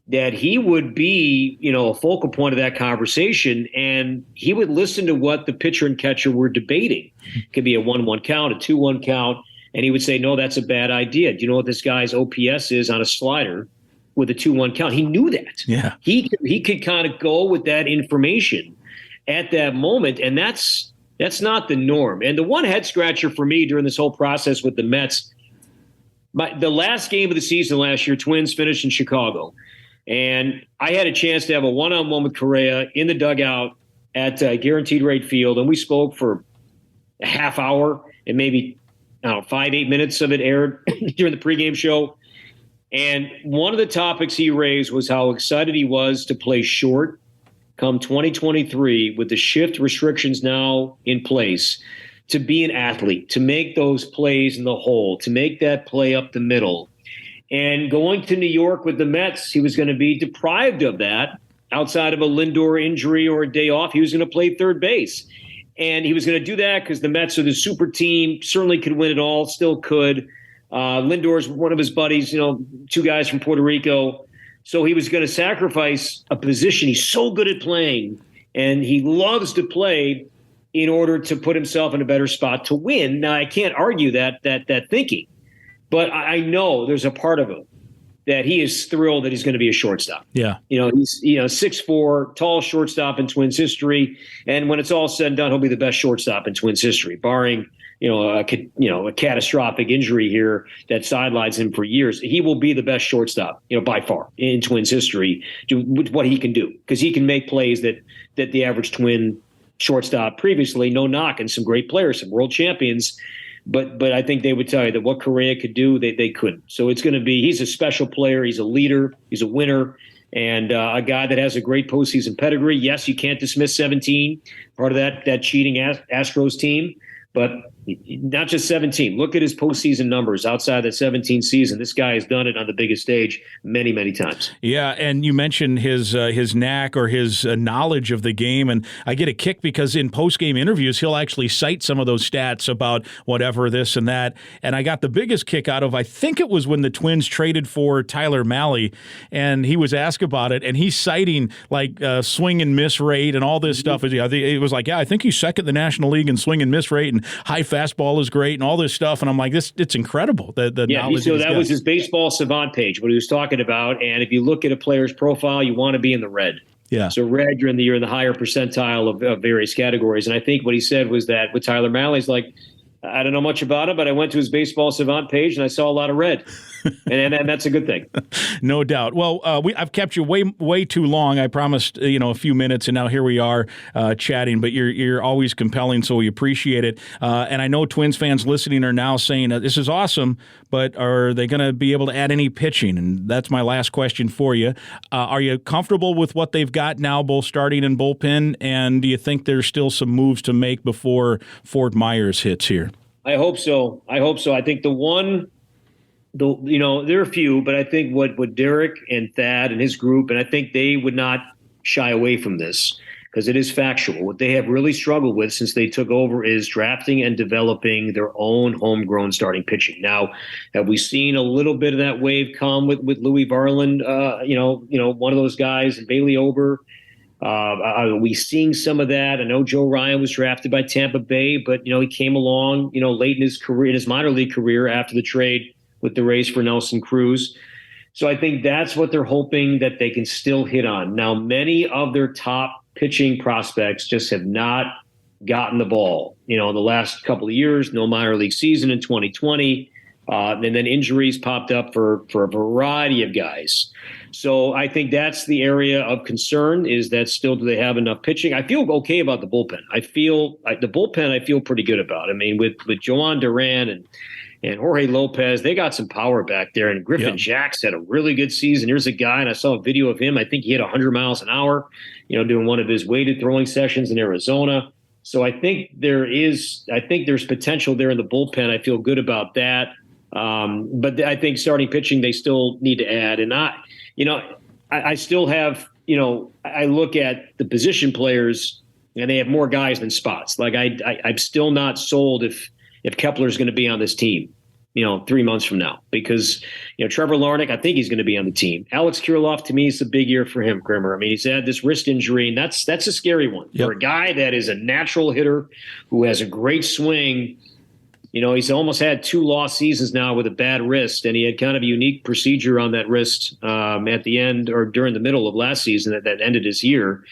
C: that he would be, a focal point of that conversation, and he would listen to what the pitcher and catcher were debating. It could be a 1-1 count, a 2-1 count, and he would say, no, that's a bad idea. Do you know what this guy's OPS is on a slider with a 2-1 count? He knew that.
B: Yeah.
C: He could kind of go with that information at that moment, and that's not the norm. And the one head scratcher for me during this whole process with the Mets, The last game of the season last year, Twins finished in Chicago. And I had a chance to have a one-on-one with Correa in the dugout at Guaranteed Rate Field. And we spoke for a half hour, and maybe, 5-8 minutes of it aired during the pregame show. And one of the topics he raised was how excited he was to play short come 2023 with the shift restrictions now in place, to be an athlete, to make those plays in the hole, to make that play up the middle. And going to New York with the Mets, he was going to be deprived of that. Outside of a Lindor injury or a day off, he was going to play third base. And he was going to do that because the Mets are the super team, certainly could win it all, still could. Lindor's one of his buddies, two guys from Puerto Rico. So he was going to sacrifice a position he's so good at playing, and he loves to play, in order to put himself in a better spot to win. Now, I can't argue that thinking, but I know there's a part of him that he is thrilled that he's going to be a shortstop.
B: Yeah.
C: He's 6'4", tall shortstop in Twins history. And when it's all said and done, he'll be the best shortstop in Twins history, barring, a catastrophic injury here that sidelines him for years. He will be the best shortstop, by far in Twins history, with what he can do, because he can make plays that the average Twin shortstop previously, no knock, and some great players, some world champions. But I think they would tell you that what Correa could do, they couldn't. So it's going to be, he's a special player. He's a leader. He's a winner. And a guy that has a great postseason pedigree. Yes, you can't dismiss 17, part of that cheating Astros team. But not just 17. Look at his postseason numbers outside that 17 season. This guy has done it on the biggest stage many, many times.
B: Yeah, and you mentioned his knack or his knowledge of the game, and I get a kick because in post-game interviews, he'll actually cite some of those stats about whatever, this and that. And I got the biggest kick out of, I think it was when the Twins traded for Tyler Mahle, and he was asked about it, and he's citing like swing and miss rate and all this stuff. It was like, I think he's second in the National League in swing and miss rate, and high fastball is great and all this stuff. And I'm like, it's incredible. The knowledge.
C: So that was his baseball savant page, what he was talking about. And if you look at a player's profile, you want to be in the red.
B: Yeah.
C: So red, you're in the higher percentile of various categories. And I think what he said was that with Tyler Mahle, he's like, I don't know much about him, but I went to his baseball savant page and I saw a lot of red. and that's a good thing.
B: No doubt. Well, I've kept you way too long. I promised, a few minutes, and now here we are chatting. But you're always compelling, so we appreciate it. And I know Twins fans listening are now saying, this is awesome, but are they going to be able to add any pitching? And that's my last question for you. Are you comfortable with what they've got now, both starting and bullpen? And do you think there's still some moves to make before Fort Myers hits here?
C: I hope so. I think there are a few, but I think what Derek and Thad and his group, and I think they would not shy away from this because it is factual. What they have really struggled with since they took over is drafting and developing their own homegrown starting pitching. Now, have we seen a little bit of that wave come with Louis Varland, one of those guys, and Bailey Ober? Are we seeing some of that? I know Joe Ryan was drafted by Tampa Bay, but he came along, late in his career, in his minor league career after the trade with the Rays for Nelson Cruz. So I think that's what they're hoping that they can still hit on. Now, many of their top pitching prospects just have not gotten the ball. In the last couple of years, no minor league season in 2020. And then injuries popped up for a variety of guys. So I think that's the area of concern, is that still do they have enough pitching? I feel okay about the bullpen. I feel pretty good about. I mean, with Joan Duran and Jorge Lopez, they got some power back there. And Griffin Jax had a really good season. Here's a guy, and I saw a video of him. I think he hit 100 miles an hour, doing one of his weighted throwing sessions in Arizona. So I think there's potential there in the bullpen. I feel good about that. But I think starting pitching, they still need to add. And I still have, I look at the position players and they have more guys than spots. Like I'm still not sold if Kepler is going to be on this team, 3 months from now, because, Trevor Larnach, I think he's going to be on the team. Alex Kirilloff, to me, is a big year for him, Grimmer. I mean, he's had this wrist injury, and that's a scary one. For a guy that is a natural hitter who has a great swing. He's almost had 2 lost seasons now with a bad wrist, and he had kind of a unique procedure on that wrist at the end or during the middle of last season that ended his year.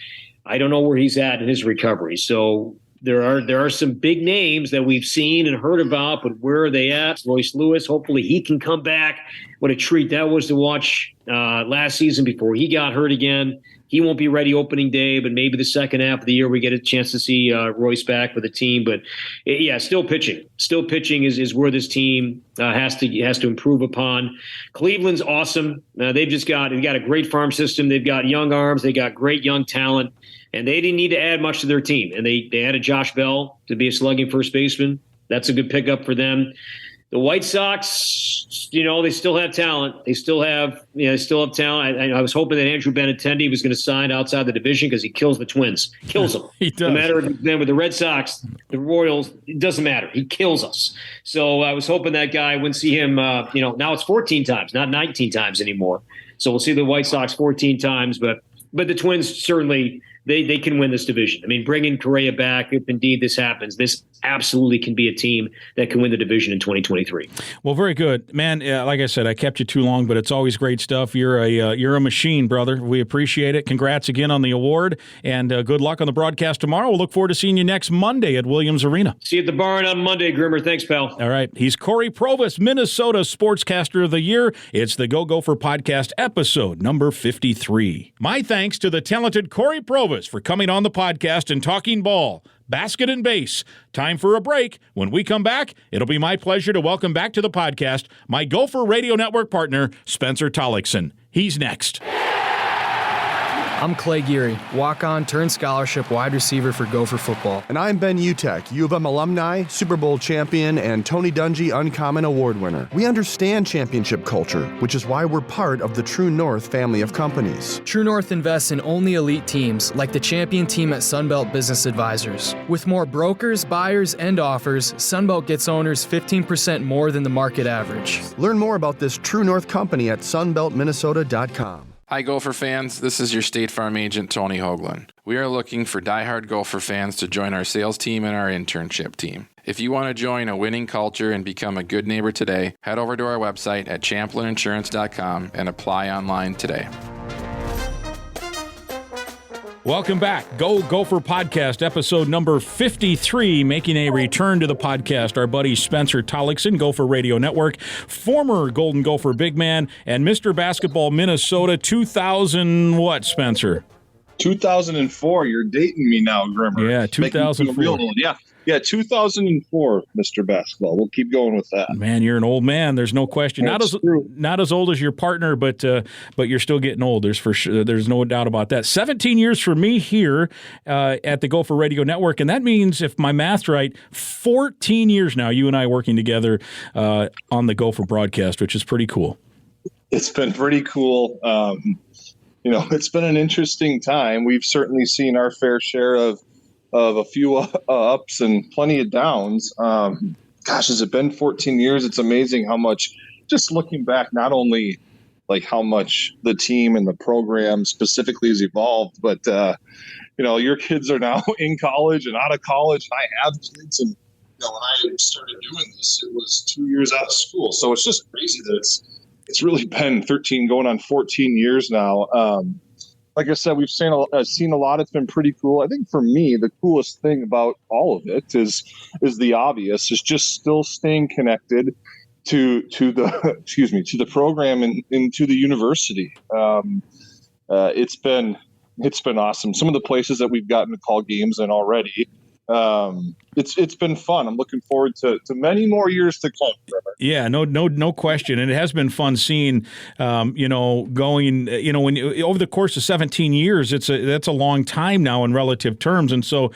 C: I don't know where he's at in his recovery. So there are some big names that we've seen and heard about, but where are they at? Royce Lewis, hopefully he can come back. What a treat that was to watch last season before he got hurt again. He won't be ready opening day, but maybe the second half of the year we get a chance to see Royce back with the team. But yeah, still pitching. Still pitching is where this team has to improve upon. Cleveland's awesome. They've got a great farm system. They've got young arms. They got great young talent. And they didn't need to add much to their team. And they added Josh Bell to be a slugging first baseman. That's a good pickup for them. The White Sox, they still have talent. They still have talent. I was hoping that Andrew Benintendi was going to sign outside the division because he kills the Twins. Kills them.
B: He does.
C: No matter then with the Red Sox, the Royals, it doesn't matter. He kills us. So I was hoping that guy wouldn't see him. Now it's 14 times, not 19 times anymore. So we'll see the White Sox 14 times, but the Twins certainly. They can win this division. I mean, bringing Correa back, if indeed this happens, this absolutely can be a team that can win the division in 2023.
B: Well, very good, man. Like I said, I kept you too long, but it's always great stuff. You're a machine, brother. We appreciate it. Congrats again on the award, and good luck on the broadcast tomorrow. We'll look forward to seeing you next Monday at Williams Arena.
C: See you at the barn on Monday, Grimmer. Thanks, pal.
B: All right. He's Cory Provus, Minnesota Sportscaster of the Year. It's the Go Gopher Podcast, episode number 53. My thanks to the talented Cory Provus for coming on the podcast and talking ball, basket, and base. Time for a break. When we come back, it'll be my pleasure to welcome back to the podcast my Gopher Radio Network partner, Spencer Tollackson. He's next.
D: I'm Clay Geary, walk-on turned scholarship wide receiver for Gopher football.
E: And I'm Ben Utek, U of M alumni, Super Bowl champion, and Tony Dungy Uncommon Award winner. We understand championship culture, which is why we're part of the True North family of companies.
D: True North invests in only elite teams, like the champion team at Sunbelt Business Advisors. With more brokers, buyers, and offers, Sunbelt gets owners 15% more than the market average.
E: Learn more about this True North company at sunbeltminnesota.com.
F: Hi, Gopher fans. This is your State Farm agent, Tony Hoagland. We are looking for diehard Gopher fans to join our sales team and our internship team. If you want to join a winning culture and become a good neighbor today, head over to our website at champlininsurance.com and apply online today.
B: Welcome back. Go Gopher Podcast, episode number 53, making a return to the podcast. Our buddy Spencer Tollackson, Gopher Radio Network, former Golden Gopher big man, and Mr. Basketball Minnesota 2000 what, Spencer?
G: 2004. You're dating me now, Grimmer.
B: Yeah, 2004.
G: Yeah, 2004, Mr. Basketball. We'll keep going with that.
B: Man, you're an old man. There's no question.
G: That's true.
B: Not as old as your partner, but you're still getting old. There's no doubt about that. 17 years for me here at the Gopher Radio Network, and that means, if my math's right, 14 years now. You and I working together on the Gopher broadcast, which is pretty cool.
G: It's been pretty cool. It's been an interesting time. We've certainly seen our fair share of a few ups and plenty of downs. Has it been 14 years? It's amazing how much, just looking back, not only like how much the team and the program specifically has evolved, but, your kids are now in college and out of college, and I have kids. And, when I started doing this, it was 2 years out of school. So it's just crazy that it's really been 13 going on 14 years now. Like I said, we've seen a lot. It's been pretty cool. I think for me, the coolest thing about all of it is the obvious. Is just still staying connected to the program and to the university. It's been awesome. Some of the places that we've gotten to call games in already. It's been fun. I'm looking forward to many more years to come.
B: Yeah, no question. And it has been fun seeing, going, when over the course of 17 years, that's a long time now in relative terms. And so,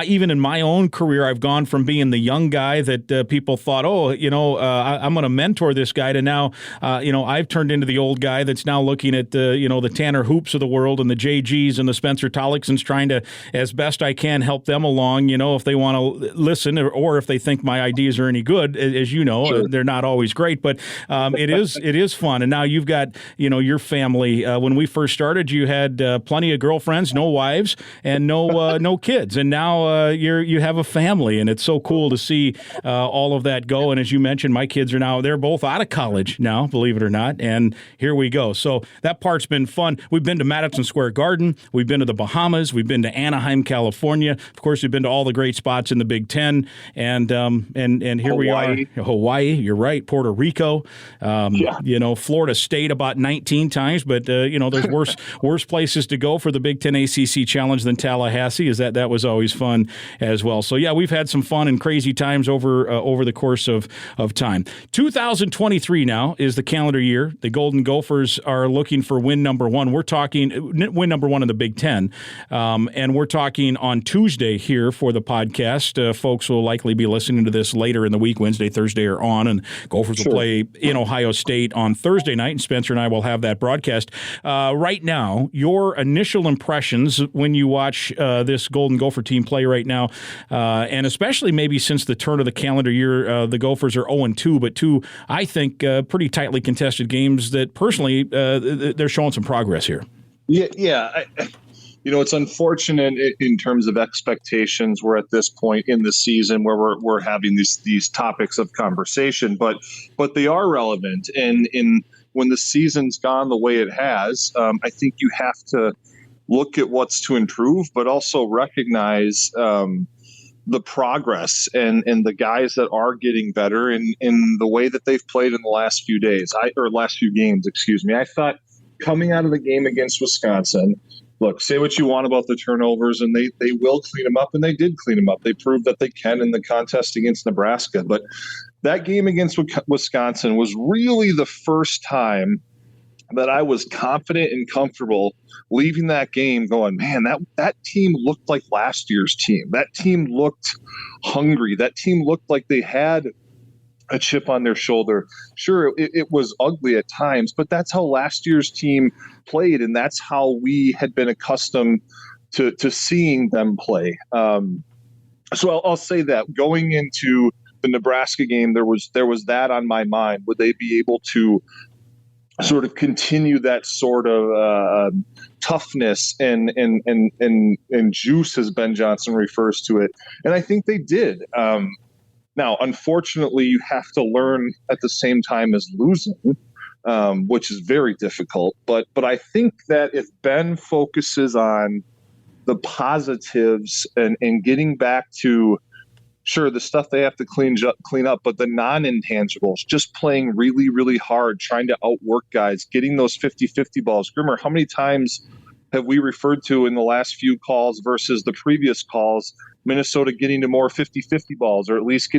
B: even in my own career, I've gone from being the young guy that people thought, I'm going to mentor this guy, to now, I've turned into the old guy that's now looking at the Tanner Hoops of the world and the JGs and the Spencer Tollacksons, trying to, as best I can, help them along. If they want to listen, or if they think my ideas are any good, as you know,
G: Sure.
B: they're not always great, but it is fun. And now you've got, your family. When we first started, you had plenty of girlfriends, no wives, and no kids. And now you have a family, and it's so cool to see all of that go. And as you mentioned, my kids they're both out of college now, believe it or not. And here we go. So that part's been fun. We've been to Madison Square Garden. We've been to the Bahamas. We've been to Anaheim, California. Of course, we've been to all the great spots in the Big Ten. And here we are. Hawaii, you're right. Puerto Rico, Florida State about 19 times. But, there's worse places to go for the Big Ten ACC Challenge than Tallahassee. That was always fun as well. So, yeah, we've had some fun and crazy times over the course of time. 2023 now is the calendar year. The Golden Gophers are looking for win number one. We're talking win number one in the Big Ten. And we're talking on Tuesday here for the podcast. Folks will likely be listening to this later in the week. Wednesday, Thursday are on, and Gophers will play in Ohio State on Thursday night, and Spencer and I will have that broadcast. Right now, your initial impressions when you watch this Golden Gopher team play right now, and especially maybe since the turn of the calendar year, the Gophers are 0-2, but two, I think, pretty tightly contested games that personally they're showing some progress here.
G: Yeah. It's unfortunate in terms of expectations. We're at this point in the season where we're having these topics of conversation, but they are relevant. And when the season's gone the way it has, I think you have to look at what's to improve, but also recognize the progress and the guys that are getting better in the way that they've played in the last few games. I thought coming out of the game against Wisconsin, look, say what you want about the turnovers, and they will clean them up, and they did clean them up. They proved that they can in the contest against Nebraska. But that game against Wisconsin was really the first time that I was confident and comfortable leaving that game going, man, that team looked like last year's team. That team looked hungry. That team looked like they had a chip on their shoulder. Sure, it was ugly at times, but that's how last year's team played, and that's how we had been accustomed to seeing them play. So I'll say that going into the Nebraska game, there was that on my mind. Would they be able to sort of continue that sort of toughness and juice, as Ben Johnson refers to it? And I think they did. Now, unfortunately, you have to learn at the same time as losing, which is very difficult. But I think that if Ben focuses on the positives and getting back to, sure, the stuff they have to clean up, but the non-intangibles, just playing really, really hard, trying to outwork guys, getting those 50-50 balls. Grimmer, how many times have we referred to in the last few calls versus the previous calls Minnesota getting to more 50-50 balls, or at least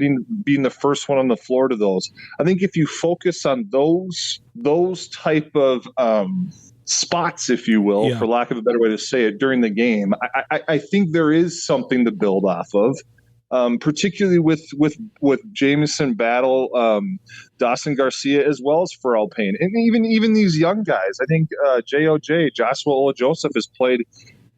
G: being the first one on the floor to those? I think if you focus on those type of spots, if you will, for lack of a better way to say it, during the game, I think there is something to build off of. Particularly with Jamison Battle, Dawson Garcia, as well as Pharrell Payne, and even these young guys. I think Joshua Ola-Joseph has played.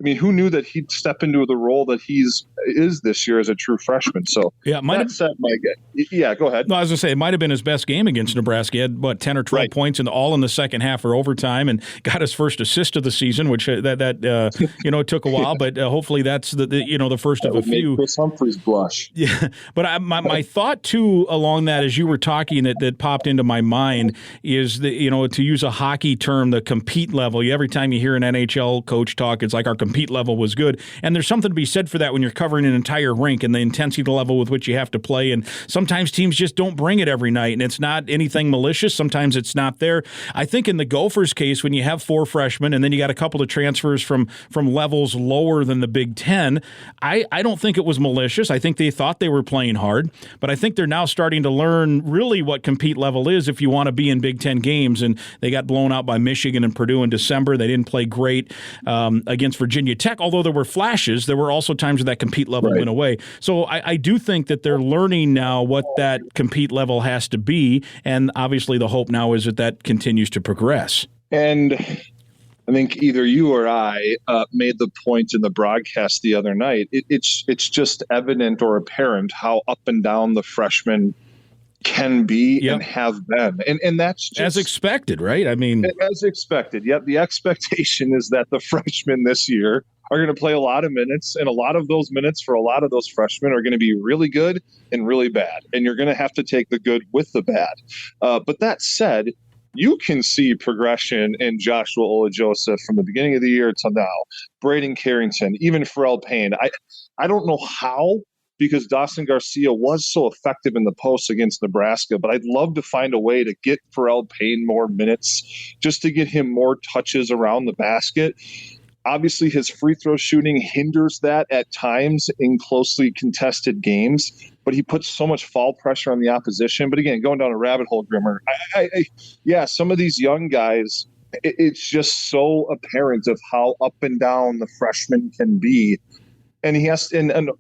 G: I mean, who knew that he'd step into the role that is this year as a true freshman? So
B: go ahead.
G: No, I was going
B: to say it might have been his best game against Nebraska. He had 10 or 12 points all in the second half or overtime, and got his first assist of the season, which it took a while, but hopefully that's the first of a few.
G: Chris Humphreys blush.
B: Yeah, but my thought too along that, as you were talking, that popped into my mind is that, to use a hockey term, the compete level. Every time you hear an NHL coach talk, it's like our compete level was good, and there's something to be said for that when you're covering an entire rink and the intensity level with which you have to play. And sometimes teams just don't bring it every night, and it's not anything malicious. Sometimes it's not there. I think in the Gophers' case, when you have 4 freshmen and then you got a couple of transfers from levels lower than the Big Ten, I don't think it was malicious. I think they thought they were playing hard, but I think they're now starting to learn really what compete level is if you want to be in Big Ten games. And they got blown out by Michigan and Purdue in December. They didn't play great against Virginia Tech, although there were flashes. There were also times where that compete level went away. So I do think that they're learning now what that compete level has to be, and obviously the hope now is that continues to progress.
G: And I think either you or I made the point in the broadcast the other night. It's just evident or apparent how up and down the freshmen can be
B: Yep.
G: and have been. And that's just
B: As expected, right? I mean,
G: as expected. Yep. The expectation is that the freshmen this year are going to play a lot of minutes, and a lot of those minutes for a lot of those freshmen are going to be really good and really bad. And you're going to have to take the good with the bad. But that said, you can see progression in Joshua Ola-Joseph from the beginning of the year to now. Braden Carrington, even Pharrell Payne. I don't know how, because Dawson Garcia was so effective in the post against Nebraska, but I'd love to find a way to get Pharrell Payne more minutes, just to get him more touches around the basket. Obviously, his free throw shooting hinders that at times in closely contested games, but he puts so much foul pressure on the opposition. But again, going down a rabbit hole, Grimmer, yeah, some of these young guys, it's just so apparent of how up and down the freshmen can be. And he has, and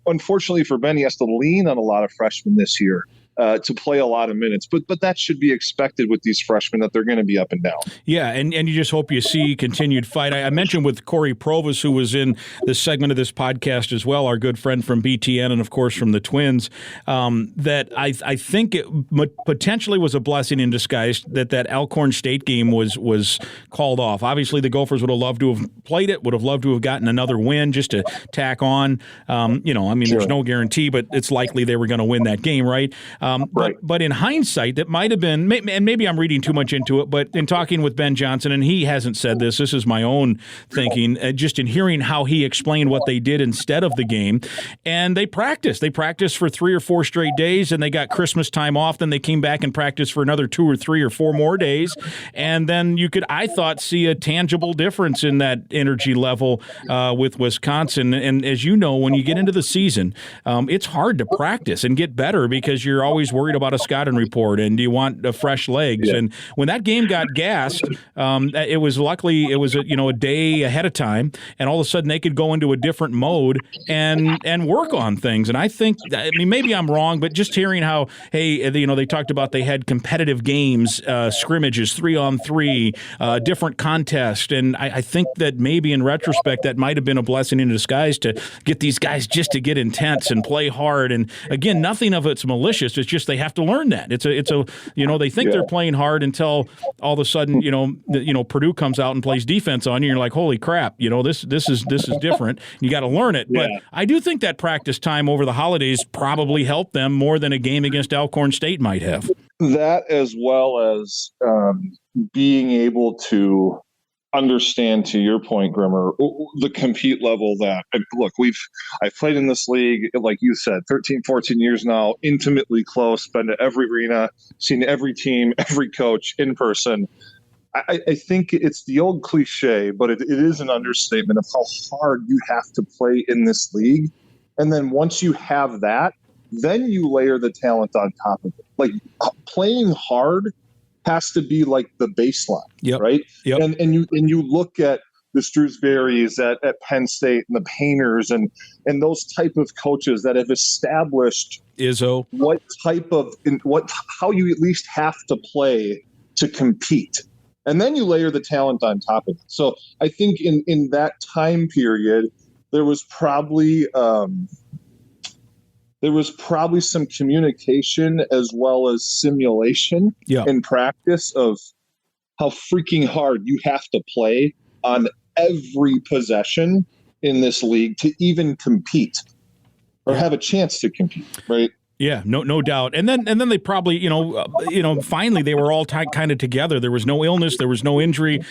G: unfortunately for Ben, he has to lean on a lot of freshmen this year to play a lot of minutes. But that should be expected with these freshmen, that they're going to be up and down.
B: yeah, and you just hope you see continued fight. I mentioned with Cory Provus, who was in this segment of this podcast as well, our good friend from BTN and, of course, from the Twins, that I think it potentially was a blessing in disguise that Alcorn State game was called off. Obviously, the Gophers would have loved to have played it, would have loved to have gotten another win just to tack on. There's no guarantee, but it's likely they were going to win that game, right?
G: Right.
B: But in hindsight, that might have been, and maybe I'm reading too much into it, but in talking with Ben Johnson, and he hasn't said this is my own thinking, just in hearing how he explained what they did instead of the game, and they practiced for 3 or 4 straight days, and they got Christmas time off, then they came back and practiced for another 2 or 3 or 4 more days, and then you could, I thought, see a tangible difference in that energy level with Wisconsin. And as you know, when you get into the season, it's hard to practice and get better because you're always worried about a scouting report and do you want fresh legs. Yeah. And when that game got gassed, it was a day ahead of time, and all of a sudden they could go into a different mode and work on things. And I think, maybe I'm wrong, but just hearing how, they talked about they had competitive games, scrimmages, 3-on-3, different contests, and I think that maybe in retrospect that might have been a blessing in disguise to get these guys just to get intense and play hard. And again, nothing of it's malicious. It's just they have to learn that. They think they're playing hard until all of a sudden, Purdue comes out and plays defense on you. And you're like, holy crap, this is different. You got to learn it. But I do think that practice time over the holidays probably helped them more than a game against Alcorn State might have.
G: That, as well as being able to understand, to your point, Grimmer, the compete level that, look, I've played in this league, like you said, 13, 14 years now, intimately close, been to every arena, seen every team, every coach in person. I think it's the old cliche, but it is an understatement of how hard you have to play in this league. And then once you have that, then you layer the talent on top of it. Like, playing hard has to be like the baseline, right?
B: Yep.
G: And you look at the Shrewsburys at Penn State and the Painters and those type of coaches that have established
B: Izzo
G: how you at least have to play to compete. And then you layer the talent on top of it. So I think in that time period, there was probably some communication as well as simulation in practice of how freaking hard you have to play on every possession in this league to even compete or have a chance to compete, right?
B: Yeah, no doubt. And then they probably, finally they were all kind of together. There was no illness, there was no injury.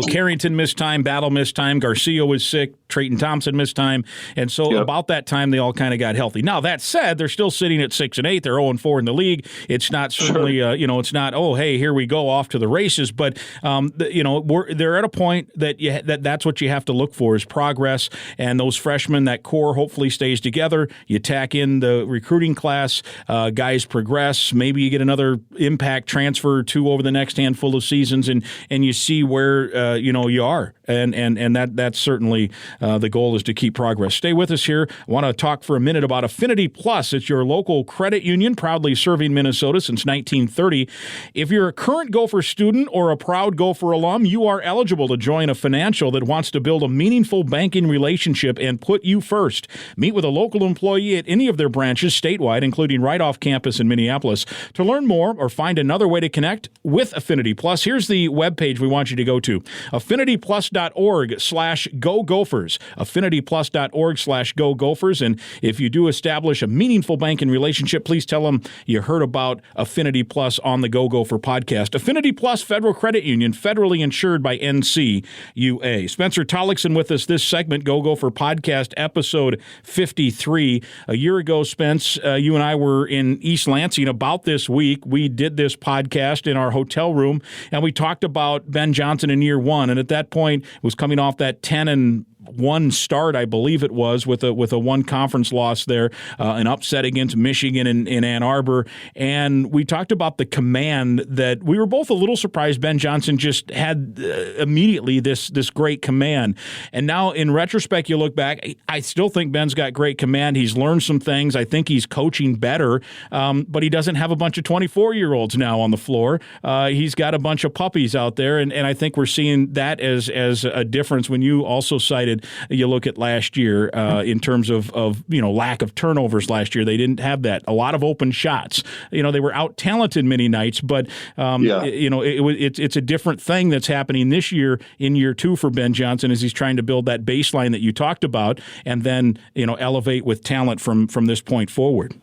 B: Carrington missed time, Battle missed time, Garcia was sick, Trayton Thompson missed time, and so about that time they all kind of got healthy. Now that said, they're still sitting at 6-8. They're 0-4 in the league. It's not certainly, it's not, oh hey, here we go off to the races. But they're at a point that's what you have to look for is progress. And those freshmen, that core hopefully stays together. You tack in the recruiting class. Guys progress. Maybe you get another impact transfer or 2 over the next handful of seasons, and you see where you are. And that's certainly the goal is to keep progress. Stay with us here. I want to talk for a minute about Affinity Plus. It's your local credit union, proudly serving Minnesota since 1930. If you're a current Gopher student or a proud Gopher alum, you are eligible to join a financial that wants to build a meaningful banking relationship and put you first. Meet with a local employee at any of their branches statewide, including including right off campus in Minneapolis. To learn more or find another way to connect with Affinity Plus, here's the webpage we want you to go to, affinityplus.org/Go Gophers, affinityplus.org/Go Gophers. And if you do establish a meaningful banking relationship, please tell them you heard about Affinity Plus on the Go Gopher podcast. Affinity Plus Federal Credit Union, federally insured by NCUA. Spencer Tollackson with us this segment, Go Gopher podcast, episode 53. A year ago, Spence, you and I were in East Lansing about this week. We did this podcast in our hotel room, and we talked about Ben Johnson in year one. And at that point, it was coming off that 10-1 start, I believe it was, with a one conference loss there, an upset against Michigan in Ann Arbor. And we talked about the command that we were both a little surprised Ben Johnson just had immediately this great command. And now in retrospect, you look back, I still think Ben's got great command. He's learned some things. I think he's coaching better, but he doesn't have a bunch of 24-year-olds now on the floor. He's got a bunch of puppies out there, and I think we're seeing that as a difference when you also cited, you look at last year in terms of lack of turnovers last year. They didn't have that. A lot of open shots. They were out-talented many nights, but it's a different thing that's happening this year in year two for Ben Johnson as he's trying to build that baseline that you talked about and then, elevate with talent from this point forward.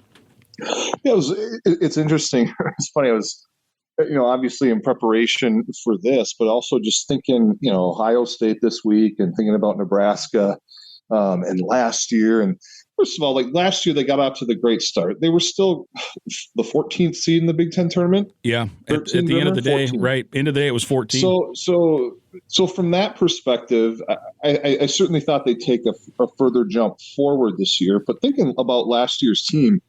G: Yeah, it's interesting. It's funny. I was, obviously in preparation for this, but also just thinking, Ohio State this week and thinking about Nebraska and last year. And first of all, last year they got out to the great start. They were still the 14th seed in the Big Ten tournament.
B: Yeah, at the end of the day, 14. Right? End of the day, it was 14.
G: So from that perspective, I certainly thought they'd take a further jump forward this year. But thinking about last year's team,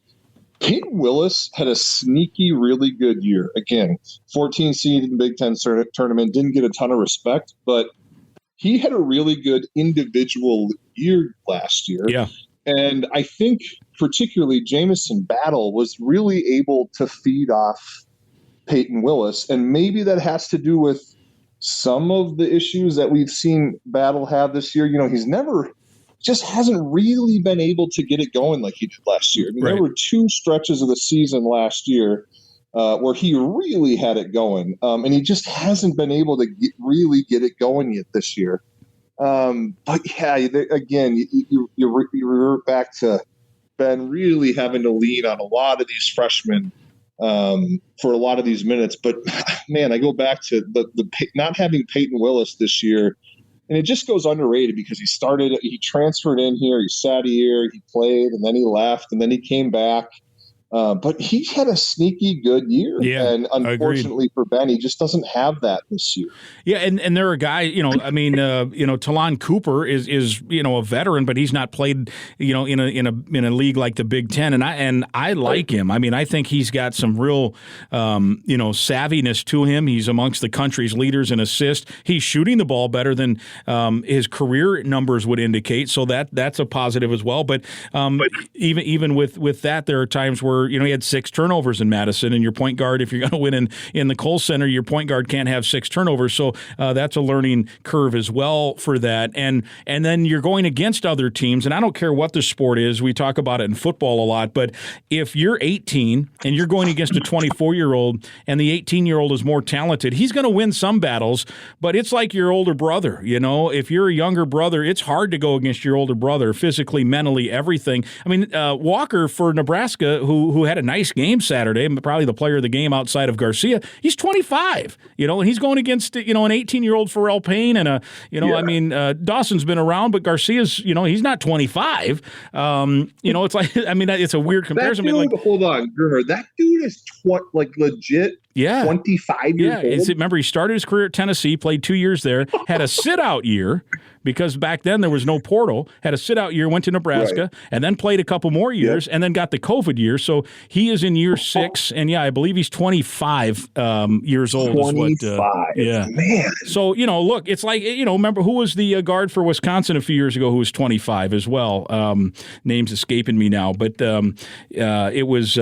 G: Peyton Willis had a sneaky, really good year. Again, 14 seed in the Big Ten tournament, didn't get a ton of respect, but he had a really good individual year last year.
B: Yeah.
G: And I think particularly Jamison Battle was really able to feed off Peyton Willis. And maybe that has to do with some of the issues that we've seen Battle have this year. He's just hasn't really been able to get it going like he did last year.
B: Right.
G: There were two stretches of the season last year where he really had it going, and he just hasn't been able to really get it going yet this year. But yeah, again, you revert back to Ben really having to lean on a lot of these freshmen for a lot of these minutes. But man, I go back to the not having Peyton Willis this year. And it just goes underrated because he transferred in here, he sat a year, he played, and then he left, and then he came back. But he had a sneaky good year.
B: Yeah,
G: and unfortunately
B: agreed.
G: for Ben, he just doesn't have that this year.
B: Yeah, and there are guys, Talon Cooper is a veteran, but he's not played, in a league like the Big Ten, and I like him. I mean, I think he's got some real, savviness to him. He's amongst the country's leaders in assists. He's shooting the ball better than his career numbers would indicate, so that's a positive as well. But even with that, there are times where he had 6 turnovers in Madison, and your point guard, if you're going to win in the Kohl Center, your point guard can't have 6 turnovers. So that's a learning curve as well for that. And then you're going against other teams, and I don't care what the sport is. We talk about it in football a lot, but if you're 18 and you're going against a 24-year-old and the 18-year-old is more talented, he's going to win some battles, but it's like your older brother. If you're a younger brother, it's hard to go against your older brother physically, mentally, everything. I mean, Walker for Nebraska, who had a nice game Saturday, probably the player of the game outside of Garcia, he's 25, and he's going against, an 18-year-old Pharrell Payne and Dawson's been around, but Garcia's, he's not 25. It's like, it's a weird comparison.
G: That dude, hold on, Grimmer, that dude is legit.
B: Yeah.
G: 25 years old.
B: Remember, he started his career at Tennessee, played 2 years there, had a sit-out year because back then there was no portal, had a sit-out year, went to Nebraska, right, and then played a couple more years, and then got the COVID year. So he is in year 6, and I believe he's 25 years old.
G: 25, man.
B: So, look, it's like, remember who was the guard for Wisconsin a few years ago who was 25 as well? Name's escaping me now, but it was,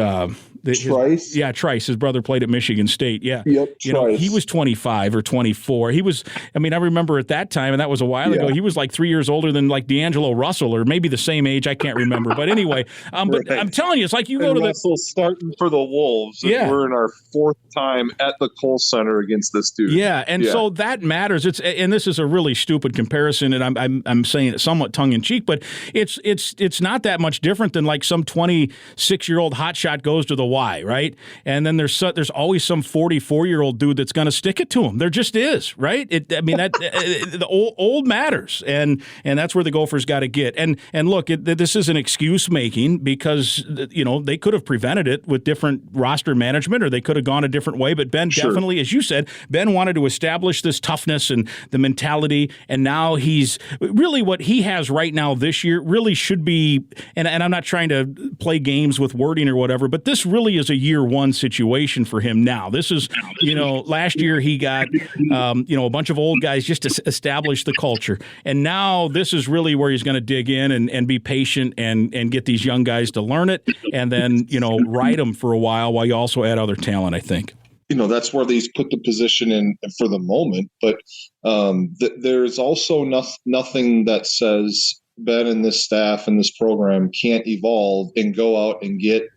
G: Trice?
B: Yeah, Trice. His brother played at Michigan State. Yeah.
G: Yep, Trice.
B: He was 25 or 24. I remember at that time, and that was a while ago, he was like 3 years older than like D'Angelo Russell, or maybe the same age. I can't remember. But anyway, but I'm telling you, it's like you go to
G: Russell's starting for the Wolves. And we're in our fourth time at the Kohl Center against this dude.
B: Yeah, and so that matters. And this is a really stupid comparison, and I'm saying it somewhat tongue in cheek, but it's not that much different than like some 26-year-old hotshot goes to the Y, right? And then there's always some 44-year-old dude that's going to stick it to him. There just is, right? The old matters, and that's where the Gophers got to get. And look, this is an excuse making because they could have prevented it with different roster management, or they could have gone a different way. But Ben definitely, as you said, Ben wanted to establish this toughness and the mentality, and now he's really what he has right now this year really should be. And I'm not trying to play games with wording or whatever, but this really is a year one situation for him now. This is, last year he got, a bunch of old guys just to establish the culture. And now this is really where he's going to dig in and be patient and get these young guys to learn it, and then, ride them for a while you also add other talent, I think.
G: That's where they've put the position in for the moment. But there's also nothing that says Ben and this staff and this program can't evolve and go out and get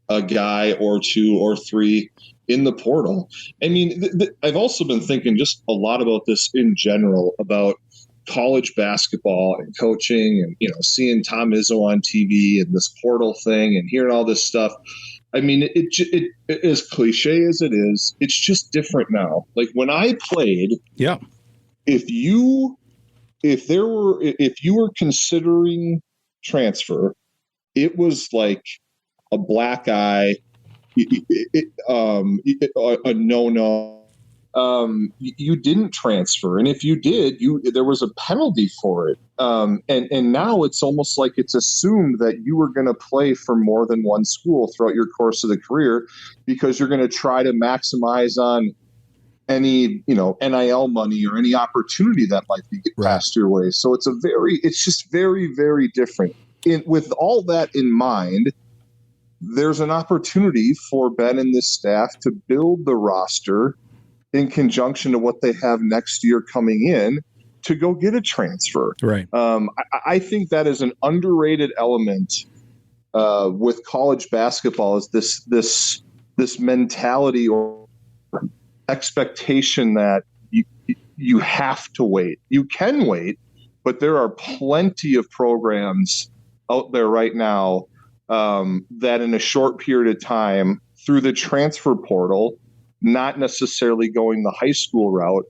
G: a guy or two or three in the portal. I mean, I've also been thinking just a lot about this in general, about college basketball and coaching and, seeing Tom Izzo on TV and this portal thing and hearing all this stuff. I mean, it as cliche as it is, it's just different now. Like when I played, if you were considering transfer, it was like a black eye, a no-no. You didn't transfer, and if you did, there was a penalty for it. And now it's almost like it's assumed that you were going to play for more than one school throughout your course of the career, because you're going to try to maximize on any NIL money or any opportunity that might be passed your way. So it's just very, very different. With all that in mind, there's an opportunity for Ben and this staff to build the roster in conjunction to what they have next year coming in to go get a transfer.
B: Right.
G: I think that is an underrated element with college basketball, is this mentality or expectation that you have to wait. You can wait, but there are plenty of programs out there right now that in a short period of time, through the transfer portal, not necessarily going the high school route,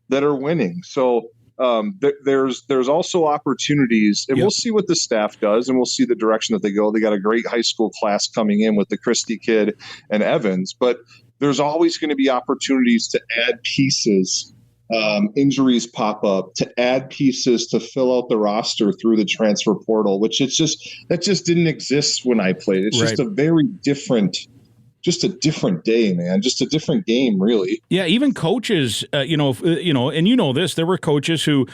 G: that are winning. So there's also opportunities, and we'll see what the staff does, and we'll see the direction that they go. They got a great high school class coming in with the Christie kid and Evans, but there's always going to be opportunities to add pieces. Injuries pop up, to add pieces to fill out the roster through the transfer portal, which that just didn't exist when I played. It's just a very different day, man. Just a different game, really.
B: Yeah, even coaches, and this, there were coaches who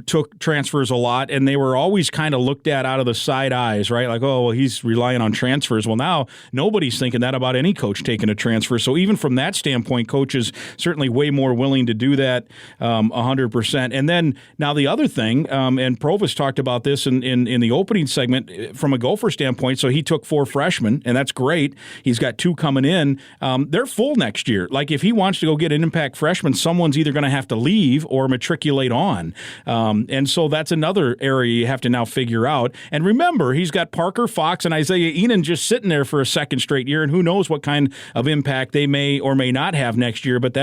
B: took transfers a lot, and they were always kind of looked at out of the side eyes, right? Like, oh, well, he's relying on transfers. Well, now nobody's thinking that about any coach taking a transfer. So even from that standpoint, coaches certainly way more willing to do that 100%. And then now the other thing, and Provus talked about this in the opening segment from a Gopher standpoint. So he took 4 freshmen, and that's great. He's got 2 coming in. They're full next year. Like if he wants to go get an impact freshman, someone's either going to have to leave or matriculate on. And so that's another area you have to now figure out. And remember, he's got Parker Fox and Isaiah Enan just sitting there for a second straight year, and who knows what kind of impact they may or may not have next year. But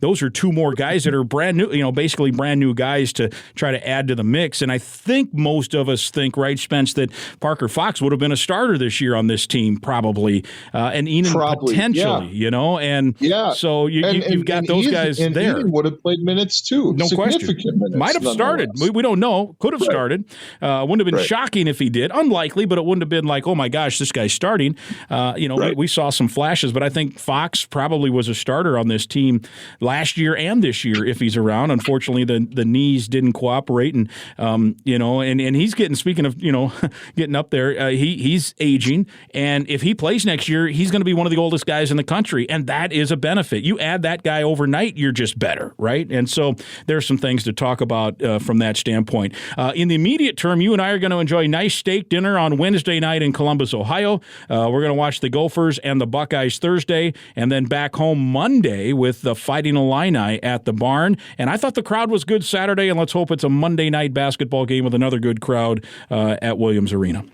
B: those are 2 more guys that are brand new, basically brand new guys to try to add to the mix. And I think most of us think, right, Spence, that Parker Fox would have been a starter this year on this team, probably. And Enan potentially, and so you've got those guys
G: and
B: there.
G: Enan would have played minutes too.
B: No question.
G: Minutes,
B: might have started. We don't know. Could have started. Wouldn't have been shocking if he did. Unlikely, but it wouldn't have been like, oh my gosh, this guy's starting. We saw some flashes, but I think Fox probably was a starter on this team last year and this year if he's around. Unfortunately, the knees didn't cooperate, and and he's getting. Speaking of getting up there, he's aging, and if he plays next year, he's going to be one of the oldest guys in the country, and that is a benefit. You add that guy overnight, you're just better, right? And so there's some things to talk about from that standpoint. In the immediate term, you and I are going to enjoy a nice steak dinner on Wednesday night in Columbus, Ohio. We're going to watch the Gophers and the Buckeyes Thursday, and then back home Monday with the Fighting Illini at the Barn. And I thought the crowd was good Saturday, and let's hope it's a Monday night basketball game with another good crowd at Williams Arena.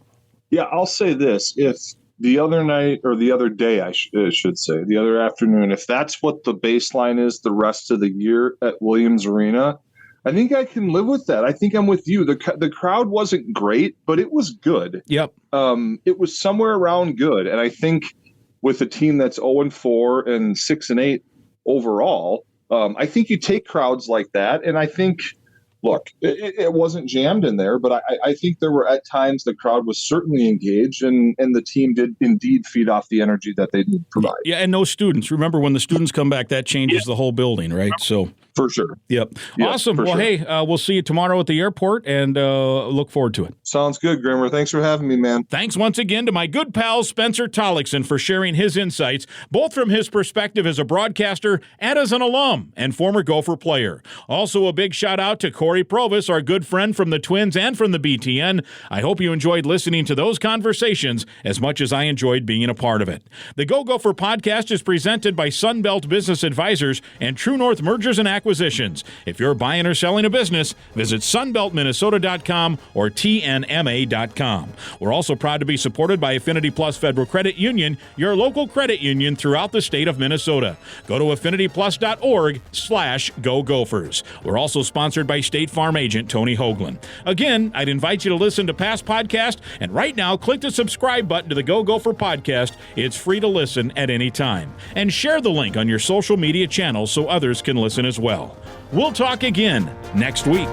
G: Yeah, I'll say this. If the other night, or the other day, I should say, the other afternoon, if that's what the baseline is the rest of the year at Williams Arena, I think I can live with that. I think I'm with you. The crowd wasn't great, but it was good.
B: Yep.
G: It was somewhere around good. And I think with a team that's 0-4 and 6-8 overall, I think you take crowds like that. And I think, look, it wasn't jammed in there, but I think there were at times the crowd was certainly engaged, and the team did indeed feed off the energy that they did provide.
B: Yeah, and no students. Remember, when the students come back, that changes the whole building, right? So
G: for sure.
B: Yep. Awesome. Well,
G: sure.
B: Hey, we'll see you tomorrow at the airport, and look forward to it.
G: Sounds good, Grimmer. Thanks for having me, man.
B: Thanks once again to my good pal Spencer Tollackson for sharing his insights, both from his perspective as a broadcaster and as an alum and former Gopher player. Also, a big shout out to Cory Provus, our good friend from the Twins and from the BTN. I hope you enjoyed listening to those conversations as much as I enjoyed being a part of it. The Go Gopher podcast is presented by Sunbelt Business Advisors and True North Mergers and Acquisitions. If you're buying or selling a business, visit sunbeltminnesota.com or tnma.com. We're also proud to be supported by Affinity Plus Federal Credit Union, your local credit union throughout the state of Minnesota. Go to affinityplus.org/Go Gophers. We're also sponsored by State Farm agent Tony Hoagland. Again, I'd invite you to listen to past podcasts, and right now, click the subscribe button to the Go Gopher podcast. It's free to listen at any time. And share the link on your social media channels so others can listen as well. We'll talk again next week.